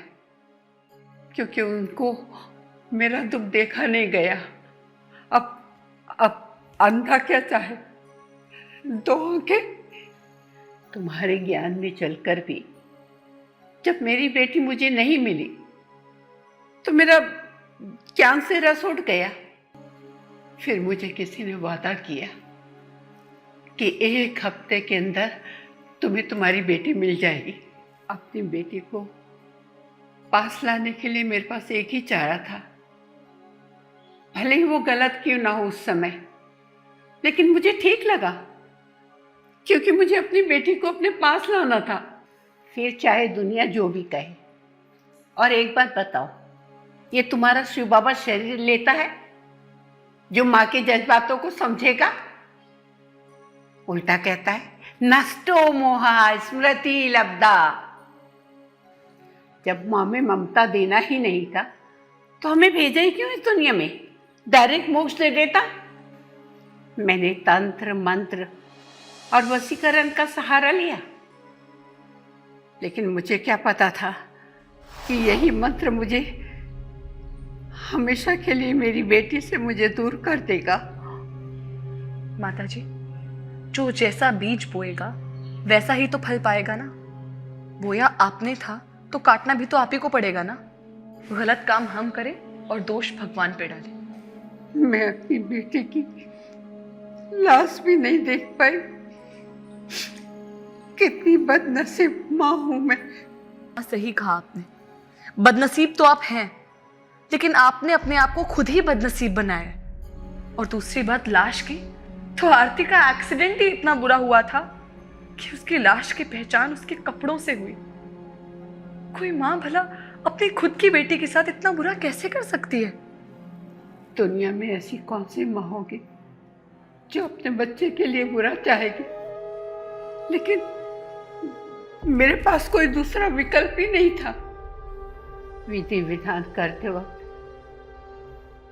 क्योंकि उनको मेरा दुख देखा नहीं गया। अब अंधा क्या चाहे, 2 आंखें। तुम्हारे ज्ञान में चलकर भी जब मेरी बेटी मुझे नहीं मिली तो मेरा ज्ञान से रस उठ गया। फिर मुझे किसी ने वादा किया कि 1 हफ्ते के अंदर तुम्हें तुम्हारी बेटी मिल जाएगी। अपनी बेटी को पास लाने के लिए मेरे पास एक ही चारा था। भले ही वो गलत क्यों ना हो उस समय, लेकिन मुझे ठीक लगा, क्योंकि मुझे अपनी बेटी को अपने पास लाना था। फिर चाहे दुनिया जो भी कहे। और एक बात बताओ, ये तुम्हारा शिव बाबा शरीर लेता है जो माँ के जज्बातों को समझेगा? उल्टा कहता है नष्टो मोहा स्मृति लब्धा। जब माँ में ममता देना ही नहीं था तो हमें भेजा ही क्यों इस दुनिया में? डायरेक्ट मोक्ष दे देता। मैंने तंत्र मंत्र और वशीकरण का सहारा लिया, लेकिन मुझे क्या पता था कि यही मंत्र मुझे हमेशा के लिए मेरी बेटी से मुझे दूर कर देगा। माताजी, जो जैसा बीज बोएगा वैसा ही तो फल पाएगा ना। बोया आपने था तो काटना भी तो आप ही को पड़ेगा ना। गलत काम हम करें और दोष भगवान पे डालें। मैं अपनी बेटी की लाश भी नहीं देख पाई। कितनी बदनसीब माँ हूं मैं। सही कहा आपने, बदनसीब तो आप हैं, लेकिन आपने अपने आप को खुद ही बदनसीब बनाया। और दूसरी बात लाश की, तो आरती का एक्सीडेंट ही इतना बुरा हुआ था कि उसकी लाश की पहचान उसके कपड़ों से हुई। कोई माँ भला अपनी खुद की बेटी के साथ इतना बुरा कैसे कर सकती है? दुनिया में ऐसी कौन सी माँ होगी जो अपने बच्चे के लिए बुरा चाहेगी? लेकिन मेरे पास कोई दूसरा विकल्प ही नहीं था। विधि विधान करते वक्त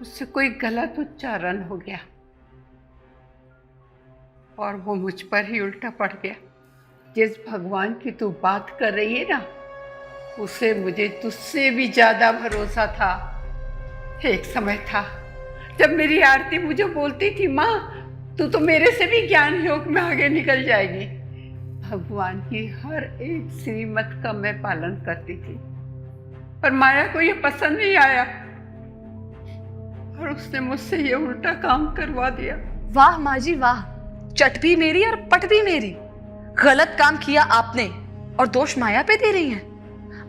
उससे कोई गलत उच्चारण हो गया और वो मुझ पर ही उल्टा पड़ गया। जिस भगवान की तू बात कर रही है ना, उसे मुझे तुझसे भी ज्यादा भरोसा था। एक समय था जब मेरी आरती मुझे बोलती थी, माँ तू तो मेरे से भी ज्ञान योग में आगे निकल जाएगी। भगवान की हर एक श्रीमत का मैं पालन करती थी, पर माया को ये पसंद नहीं आया और उसने मुझसे ये उल्टा काम करवा दिया। वाह माँ जी वाह, चट भी मेरी और पट भी मेरी। गलत काम किया आपने और दोष माया पे दे रही हैं।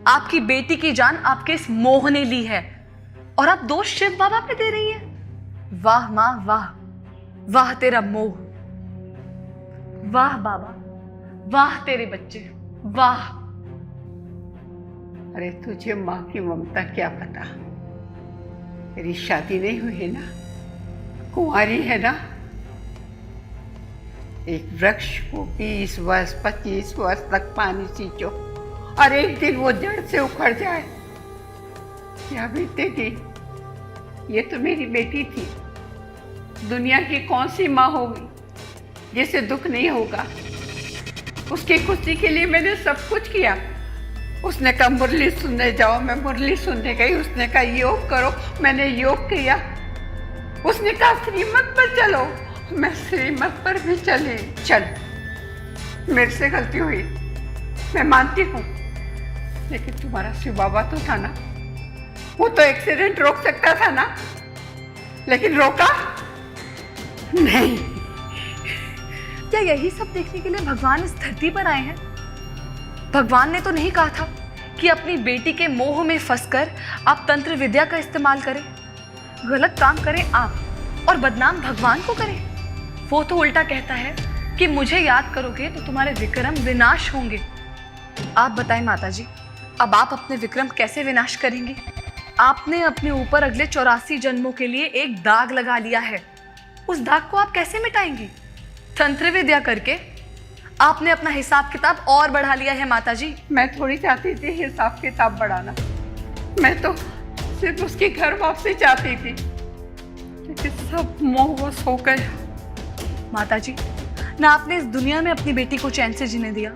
आपकी बेटी की जान आपके इस मोह ने ली है और आप दोष शिव बाबा पे दे रही हैं। वाह माँ वाह, वाह तेरा मोह, वाह बाबा, वाह तेरे बच्चे, वाह। अरे तुझे माँ की ममता क्या पता? तेरी शादी नहीं हुई है ना, कुंवारी है ना। एक वृक्ष को 20 वर्ष 25 वर्ष तक पानी सींचो और एक दिन वो जड़ से उखड़ जाए, क्या बीतेगी? ये तो मेरी बेटी थी। दुनिया की कौन सी माँ होगी जिसे दुख नहीं होगा। उसकी खुशी के लिए मैंने सब कुछ किया। उसने कहा मुरली सुनने जाओ, मैं मुरली सुनने गई। उसने कहा योग करो, मैंने योग किया। उसने कहा श्रीमत पर चलो, मैं श्रीमत पर भी चल। मेरे से गलती हुई, मैं मानती हूँ, लेकिन तुम्हारा शिव बाबा तो था ना, वो तो एक्सीडेंट रोक सकता था ना, लेकिन रोका नहीं। क्या यही सब देखने के लिए भगवान इस धरती पर आए हैं? भगवान ने तो नहीं कहा था कि अपनी बेटी के मोह में फंसकर आप तंत्र विद्या का इस्तेमाल करें, गलत काम करें आप और बदनाम भगवान को करें। वो तो उल्टा कहता है कि मुझे याद करोगे तो तुम्हारे विक्रम विनाश होंगे। आप बताएं माताजी, अब आप अपने विक्रम कैसे विनाश करेंगी? आपने अपने ऊपर अगले 84 जन्मों के लिए एक दाग लगा लिया है। उस दाग को आप कैसे मिटाएंगी? तंत्र विद्या करके आपने अपना हिसाब किताब और बढ़ा लिया है माताजी। मैं थोड़ी चाहती थी हिसाब किताब बढ़ाना, मैं तो सिर्फ उसकी घर वापसी चाहती थी, लेकिन सब मोहवश हो गए। माताजी, ना आपने इस दुनिया में अपनी बेटी को चैन से जीने दिया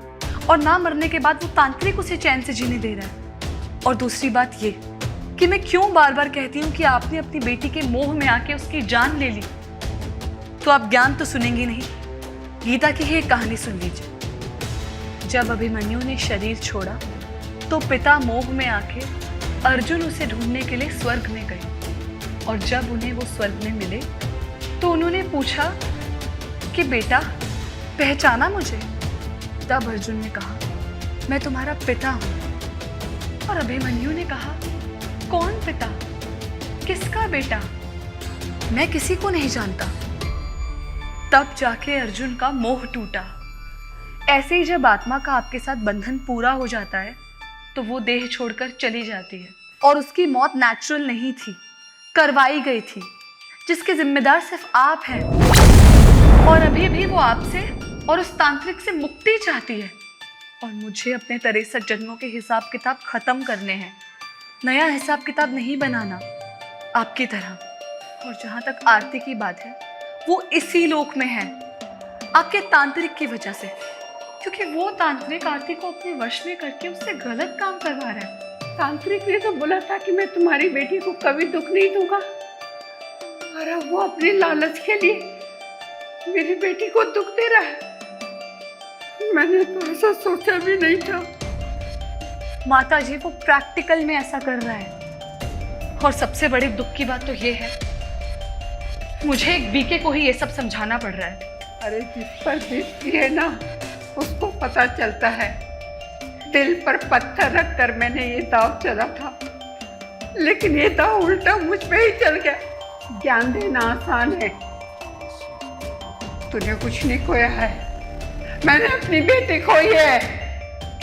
और ना मरने के बाद वो तांत्रिक उसे चैन से जीने दे रहा है। और दूसरी बात ये कि मैं क्यों बार बार कहती हूँ कि आपने अपनी बेटी के मोह में आके उसकी जान ले ली। तो आप ज्ञान तो सुनेंगी नहीं, गीता की ही एक कहानी सुन लीजिए। जब अभिमन्यु ने शरीर छोड़ा तो पिता मोह में आके अर्जुन उसे ढूंढने के लिए स्वर्ग में गए, और जब उन्हें वो स्वर्ग में मिले तो उन्होंने पूछा कि बेटा पहचाना मुझे? तब अर्जुन ने कहा मैं तुम्हारा पिता हूं। और अभिमन्यु ने कहा कौन पिता, किसका बेटा? मैं किसी को नहीं जानता। तब जाके अर्जुन का मोह टूटा। ऐसे ही जब आत्मा का आपके साथ बंधन पूरा हो जाता है तो वो देह छोड़कर चली जाती है, और उसकी मौत नेचुरल नहीं थी, करवाई गई थी, जिसके जिम्मेदार सिर्फ आप हैं। और अभी भी वो आपसे और उस तांत्रिक से मुक्ति चाहती है, और मुझे अपने 63 जन्मों के हिसाब किताब खत्म करने हैं, नया हिसाब किताब नहीं बनाना आपकी तरह। और जहां तक आरती की बात है, वो इसी लोक में है आपके तांत्रिक की वजह से, क्योंकि वो तांत्रिक आरती को अपने वश में करके उससे गलत काम करवा रहा है। तांत्रिक ने तो बोला था कि मैं तुम्हारी बेटी को कभी दुख नहीं दूंगा, और अब वो अपने लालच के लिए मेरी बेटी को दुख दे रहा है। मैंने तो ऐसा सोचा भी नहीं था। माता जी, वो प्रैक्टिकल में ऐसा कर रहा है। और सबसे बड़ी दुख की बात तो ये है, मुझे एक बीके को ही ये सब समझाना पड़ रहा है। अरे जिस पर बीतती है ना, उसको पता चलता है। दिल पर पत्थर रख कर मैंने ये दाव चला था, लेकिन ये दाव उल्टा मुझ पे ही चल गया। ज्ञान देना आसान है, तूने कुछ नहीं खोया है, मैंने अपनी बेटी खोई है।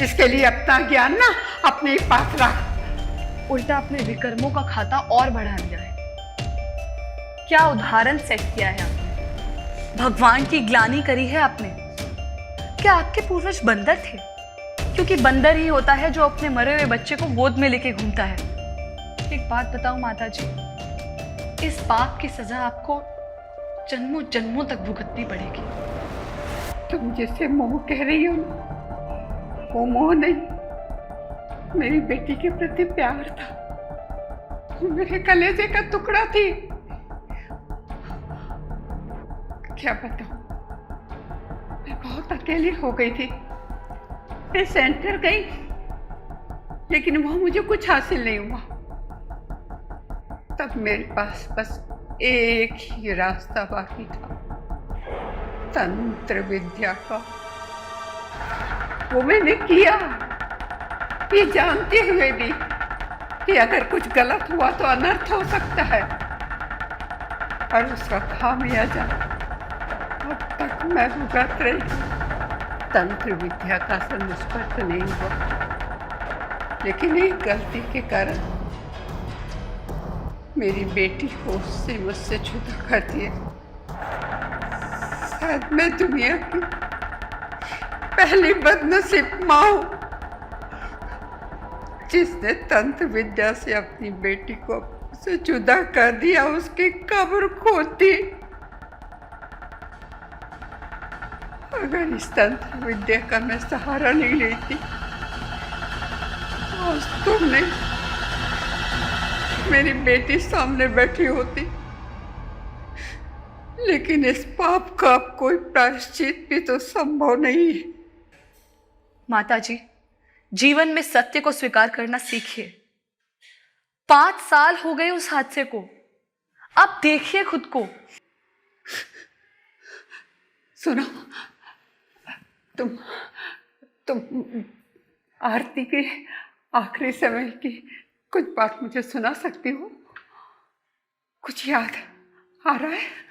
इसके लिए अपना ज्ञान ना अपने ही पास रख। उल्टा अपने विकर्मों का खाता और बढ़ा लिया है। क्या उदाहरण सेट किया है आपने, भगवान की ग्लानि करी है आपने। क्या आपके पूर्वज बंदर थे? क्योंकि बंदर ही होता है जो अपने मरे हुए बच्चे को गोद में लेके घूमता है। एक बात बताओ माता जी, इस पाप की सजा आपको जन्मों जन्मों तक भुगतनी पड़ेगी। तुम जिसे मोह कह रही हो, वो मोह नहीं, मेरी बेटी के प्रति प्यार था। वो मेरे कलेजे का टुकड़ा थी। क्या बताऊं, मैं बहुत अकेली हो गई थी। मैं सेंटर गई, लेकिन वहां मुझे कुछ हासिल नहीं हुआ। तब मेरे पास बस एक ही रास्ता बाकी था, तंत्र विद्या का। वो मैंने किया, ये जानते हुए भी कि अगर कुछ गलत हुआ तो अनर्थ हो सकता है, और उसका खामियाजा अब तक मैं भुगत रही। तंत्र विद्या का निष्फल नहीं हुआ, लेकिन एक गलती के कारण मेरी बेटी को उससे मुझसे जुदा कर दिया। शायद मैं दुनिया की पहली बदनसीब माँ हूँ जिसने तंत्र विद्या से अपनी बेटी को से जुदा कर दिया, उसकी कब्र खोद दी। अगर इस तंत्र विद्या का मैं सहारा नहीं लेती, आज तुमने मेरी बेटी सामने बैठी होती। लेकिन इस पाप का अब कोई प्रायश्चित भी तो संभव नहीं है। माता जी, जीवन में सत्य को स्वीकार करना सीखिए। 5 साल हो गए उस हादसे को, अब देखिए खुद को। सुनो, तुम आरती के आखिरी समय की कुछ बात मुझे सुना सकती हो? कुछ याद आ रहा है?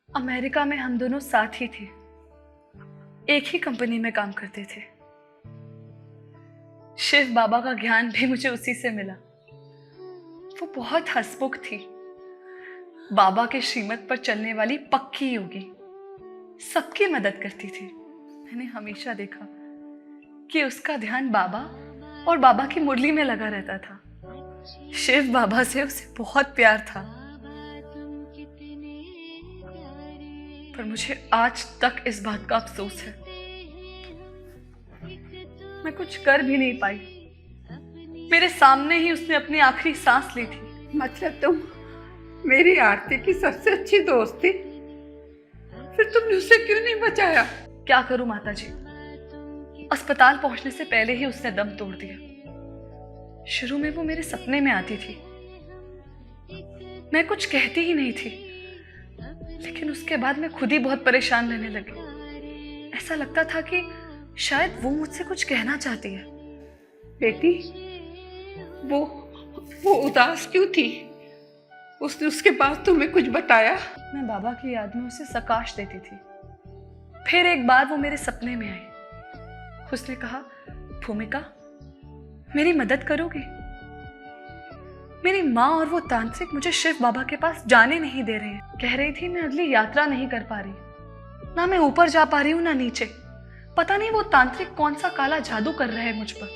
अमेरिका में हम दोनों साथ ही थे, एक ही कंपनी में काम करते थे। शिव बाबा का ज्ञान भी मुझे उसी से मिला। वो बहुत हंसमुख थी, बाबा के श्रीमत पर चलने वाली पक्की योगी, सबकी मदद करती थी। मैंने हमेशा देखा कि उसका ध्यान बाबा और बाबा की मुरली में लगा रहता था। शिव बाबा से उसे बहुत प्यार था, पर मुझे आज तक इस बात का अफसोस है। मैं कुछ कर भी नहीं पाई। मेरे सामने ही उसने अपनी आखिरी सांस ली थी। मतलब तुम मेरी आरती की सबसे अच्छी दोस्त थी, फिर तुमने उसे क्यों नहीं बचाया? क्या करूं माता जी, अस्पताल पहुंचने से पहले ही उसने दम तोड़ दिया। शुरू में वो मेरे सपने में आती थी, मैं कुछ कहती ही नहीं थी, लेकिन उसके बाद मैं खुद ही बहुत परेशान रहने लगी। ऐसा लगता था कि शायद वो मुझसे कुछ कहना चाहती है। बेटी, वो उदास क्यों थी? उसने उसके बाद तुम्हें कुछ बताया? मैं बाबा की याद में उसे सकाश देती थी। फिर एक बार वो मेरे सपने में आई। उसने कहा, भूमिका, मेरी मदद करोगी? मेरी माँ और वो तांत्रिक मुझे शिव बाबा के पास जाने नहीं दे रहे हैं। कह रही थी मैं अगली यात्रा नहीं कर पा रही, ना मैं ऊपर जा पा रही हूँ ना नीचे। पता नहीं वो तांत्रिक कौन सा काला जादू कर रहे हैं मुझ पर।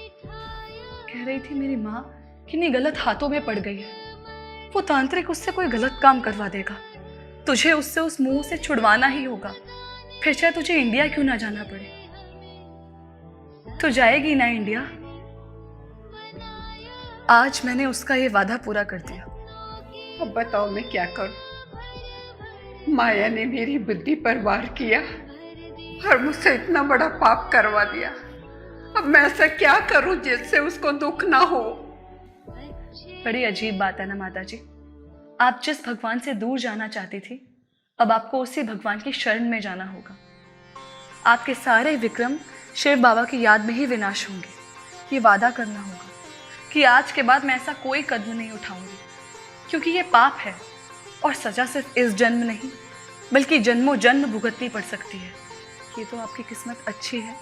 कह रही थी मेरी माँ किन्हीं गलत हाथों में पड़ गई है, वो तांत्रिक उससे कोई गलत काम करवा देगा। तुझे उससे उस मुंह से छुड़वाना ही होगा, फिर चाहे तुझे इंडिया क्यों ना जाना पड़े। तो जाएगी ना इंडिया? आज मैंने उसका ये वादा पूरा कर दिया। अब बताओ मैं क्या करूं? माया ने मेरी बुद्धि पर वार किया और मुझसे इतना बड़ा पाप करवा दिया। अब मैं ऐसा क्या करूं जिससे उसको दुख ना हो? बड़ी अजीब बात है ना माता जी, आप जिस भगवान से दूर जाना चाहती थी, अब आपको उसी भगवान की शरण में जाना होगा। आपके सारे विक्रम शिव बाबा की याद में ही विनाश होंगे। ये वादा करना होगा कि आज के बाद मैं ऐसा कोई कदम नहीं उठाऊंगी, क्योंकि ये पाप है और सजा सिर्फ इस जन्म नहीं बल्कि जन्मों जन्म भुगतनी पड़ सकती है। ये तो आपकी किस्मत अच्छी है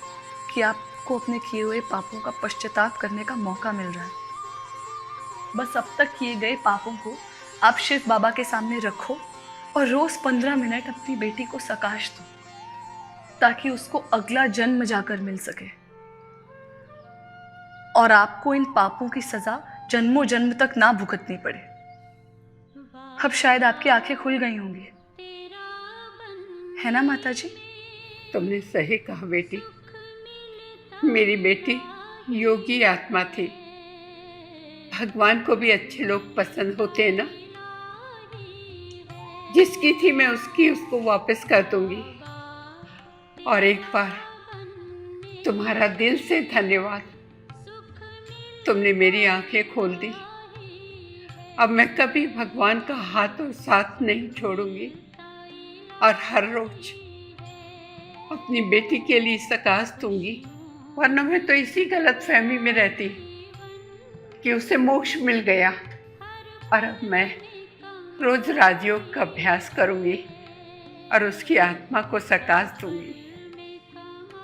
कि आपको अपने किए हुए पापों का पश्चाताप करने का मौका मिल रहा है। बस अब तक किए गए पापों को आप शिव बाबा के सामने रखो और रोज 15 मिनट अपनी बेटी को सकाश दो, ताकि उसको अगला जन्म जाकर मिल सके और आपको इन पापों की सजा जन्मों जन्म तक ना भुगतनी पड़े। अब शायद आपकी आंखें खुल गई होंगी, है ना माता जी? तुमने सही कहा बेटी। मेरी बेटी योगी आत्मा थी। भगवान को भी अच्छे लोग पसंद होते हैं ना। जिसकी थी मैं उसको वापस कर दूंगी। और एक बार तुम्हारा दिल से धन्यवाद, तुमने मेरी आंखें खोल दी। अब मैं कभी भगवान का हाथ और साथ नहीं छोड़ूंगी और हर रोज अपनी बेटी के लिए सकाश दूंगी, वरना मैं तो इसी गलत फहमी में रहती कि उसे मोक्ष मिल गया। और अब मैं रोज राजयोग का अभ्यास करूंगी और उसकी आत्मा को सकाश दूंगी।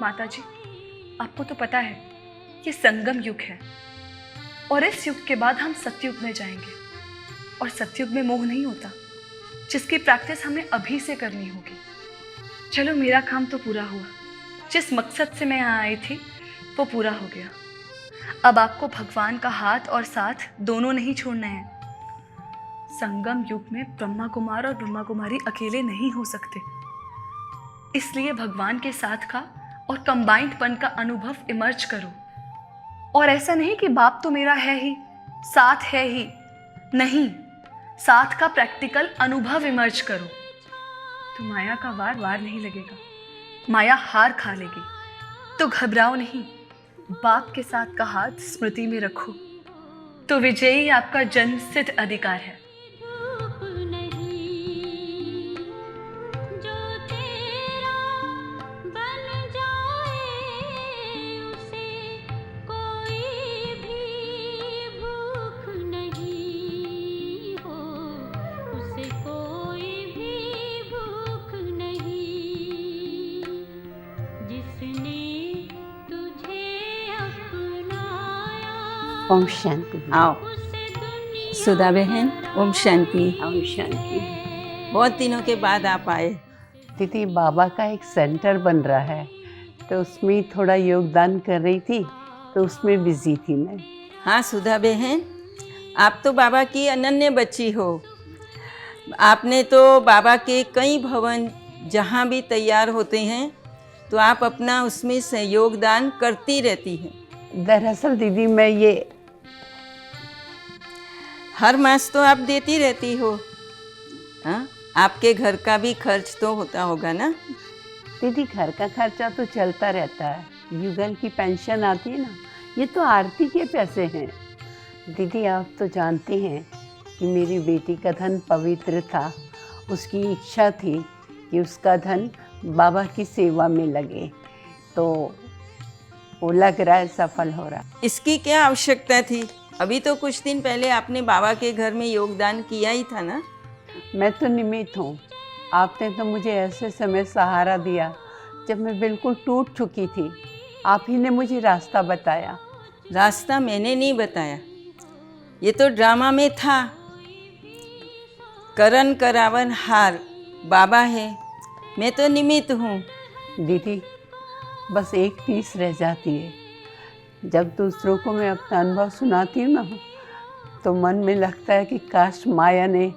माता जी, आपको तो पता है ये संगम युग है और इस युग के बाद हम सतयुग में जाएंगे। और सतयुग में मोह नहीं होता, जिसकी प्रैक्टिस हमें अभी से करनी होगी। चलो, मेरा काम तो पूरा हुआ। जिस मकसद से मैं यहाँ आई थी वो पूरा हो गया। अब आपको भगवान का हाथ और साथ दोनों नहीं छोड़ना है। संगम युग में ब्रह्मा कुमार और ब्रह्मा कुमारी अकेले नहीं हो सकते। इसलिए भगवान के साथ का और कंबाइंडपन का अनुभव इमर्ज करो। और ऐसा नहीं कि बाप तो मेरा है ही, साथ है ही, नहीं, साथ का प्रैक्टिकल अनुभव इमर्ज करो। तो माया का वार वार नहीं लगेगा, माया हार खा लेगी। तो घबराओ नहीं, बाप के साथ का हाथ स्मृति में रखो, तो विजयी आपका जन्मसिद्ध अधिकार है। ओम शांति। आओ सुधा बहन, ओम शांति। ओम शांति। बहुत दिनों के बाद आप आए। दीदी, बाबा का एक सेंटर बन रहा है, तो उसमें थोड़ा योगदान कर रही थी, तो उसमें बिजी थी मैं। हाँ सुधा बहन, आप तो बाबा की अनन्य बच्ची हो। आपने तो बाबा के कई भवन जहाँ भी तैयार होते हैं तो आप अपना उसमें योगदान करती रहती हैं। दरअसल दीदी, मैं ये हर मास तो आप देती रहती हो। हाँ, आपके घर का भी खर्च तो होता होगा ना? दीदी, घर का खर्चा तो चलता रहता है, युगल की पेंशन आती है ना, ये तो आरती के पैसे हैं। दीदी, आप तो जानते हैं कि मेरी बेटी का धन पवित्र था। उसकी इच्छा थी कि उसका धन बाबा की सेवा में लगे, तो वो लग रहा है सफल हो रहा। इसकी क्या आवश्यकता थी? अभी तो कुछ दिन पहले आपने बाबा के घर में योगदान किया ही था ना? मैं तो निमित्त हूँ। आपने तो मुझे ऐसे समय सहारा दिया जब मैं बिल्कुल टूट चुकी थी। आप ही ने मुझे रास्ता बताया। रास्ता मैंने नहीं बताया, ये तो ड्रामा में था। करन करावन हार बाबा है, मैं तो निमित्त हूँ। दीदी, बस एक चीज़ रह जाती है। जब दूसरों को मैं अपना अनुभव सुनाती हूँ ना, तो मन में लगता है कि काश माया ने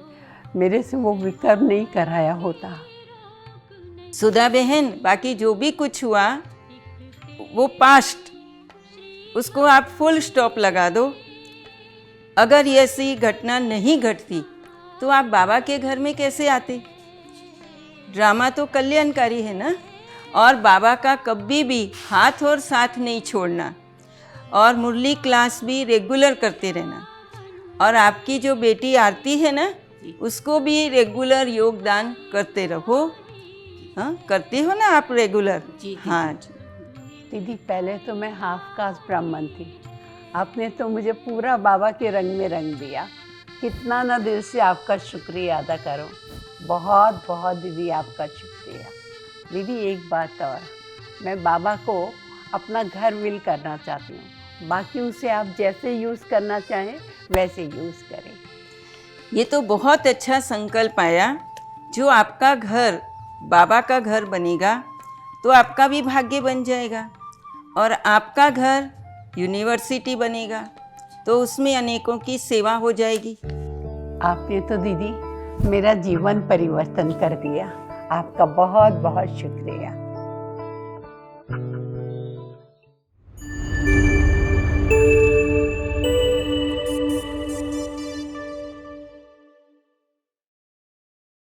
मेरे से वो विकर नहीं कराया होता। सुधा बहन, बाकी जो भी कुछ हुआ वो पास्ट, उसको आप फुल स्टॉप लगा दो। अगर ऐसी घटना नहीं घटती तो आप बाबा के घर में कैसे आते? ड्रामा तो कल्याणकारी है ना, और बाबा का कभी भी हाथ और साथ नहीं छोड़ना, और मुरली क्लास भी रेगुलर करते रहना। और आपकी जो बेटी आरती है ना, उसको भी रेगुलर योगदान करते रहो। हाँ, करती हो ना आप रेगुलर? जी। हाँ दीदी, पहले तो मैं हाफ कास्ट ब्राह्मण थी। आपने तो मुझे पूरा बाबा के रंग में रंग दिया। कितना ना दिल से आपका शुक्रिया अदा करो। बहुत बहुत दीदी, आपका शुक्रिया। दीदी, एक बात और, मैं बाबा को अपना घर विल करना चाहती हूँ। बाकी उसे आप जैसे यूज़ करना चाहें वैसे यूज़ करें। ये तो बहुत अच्छा संकल्प आया। जो आपका घर बाबा का घर बनेगा तो आपका भी भाग्य बन जाएगा, और आपका घर यूनिवर्सिटी बनेगा तो उसमें अनेकों की सेवा हो जाएगी। आपने तो दीदी मेरा जीवन परिवर्तन कर दिया। आपका बहुत बहुत शुक्रिया।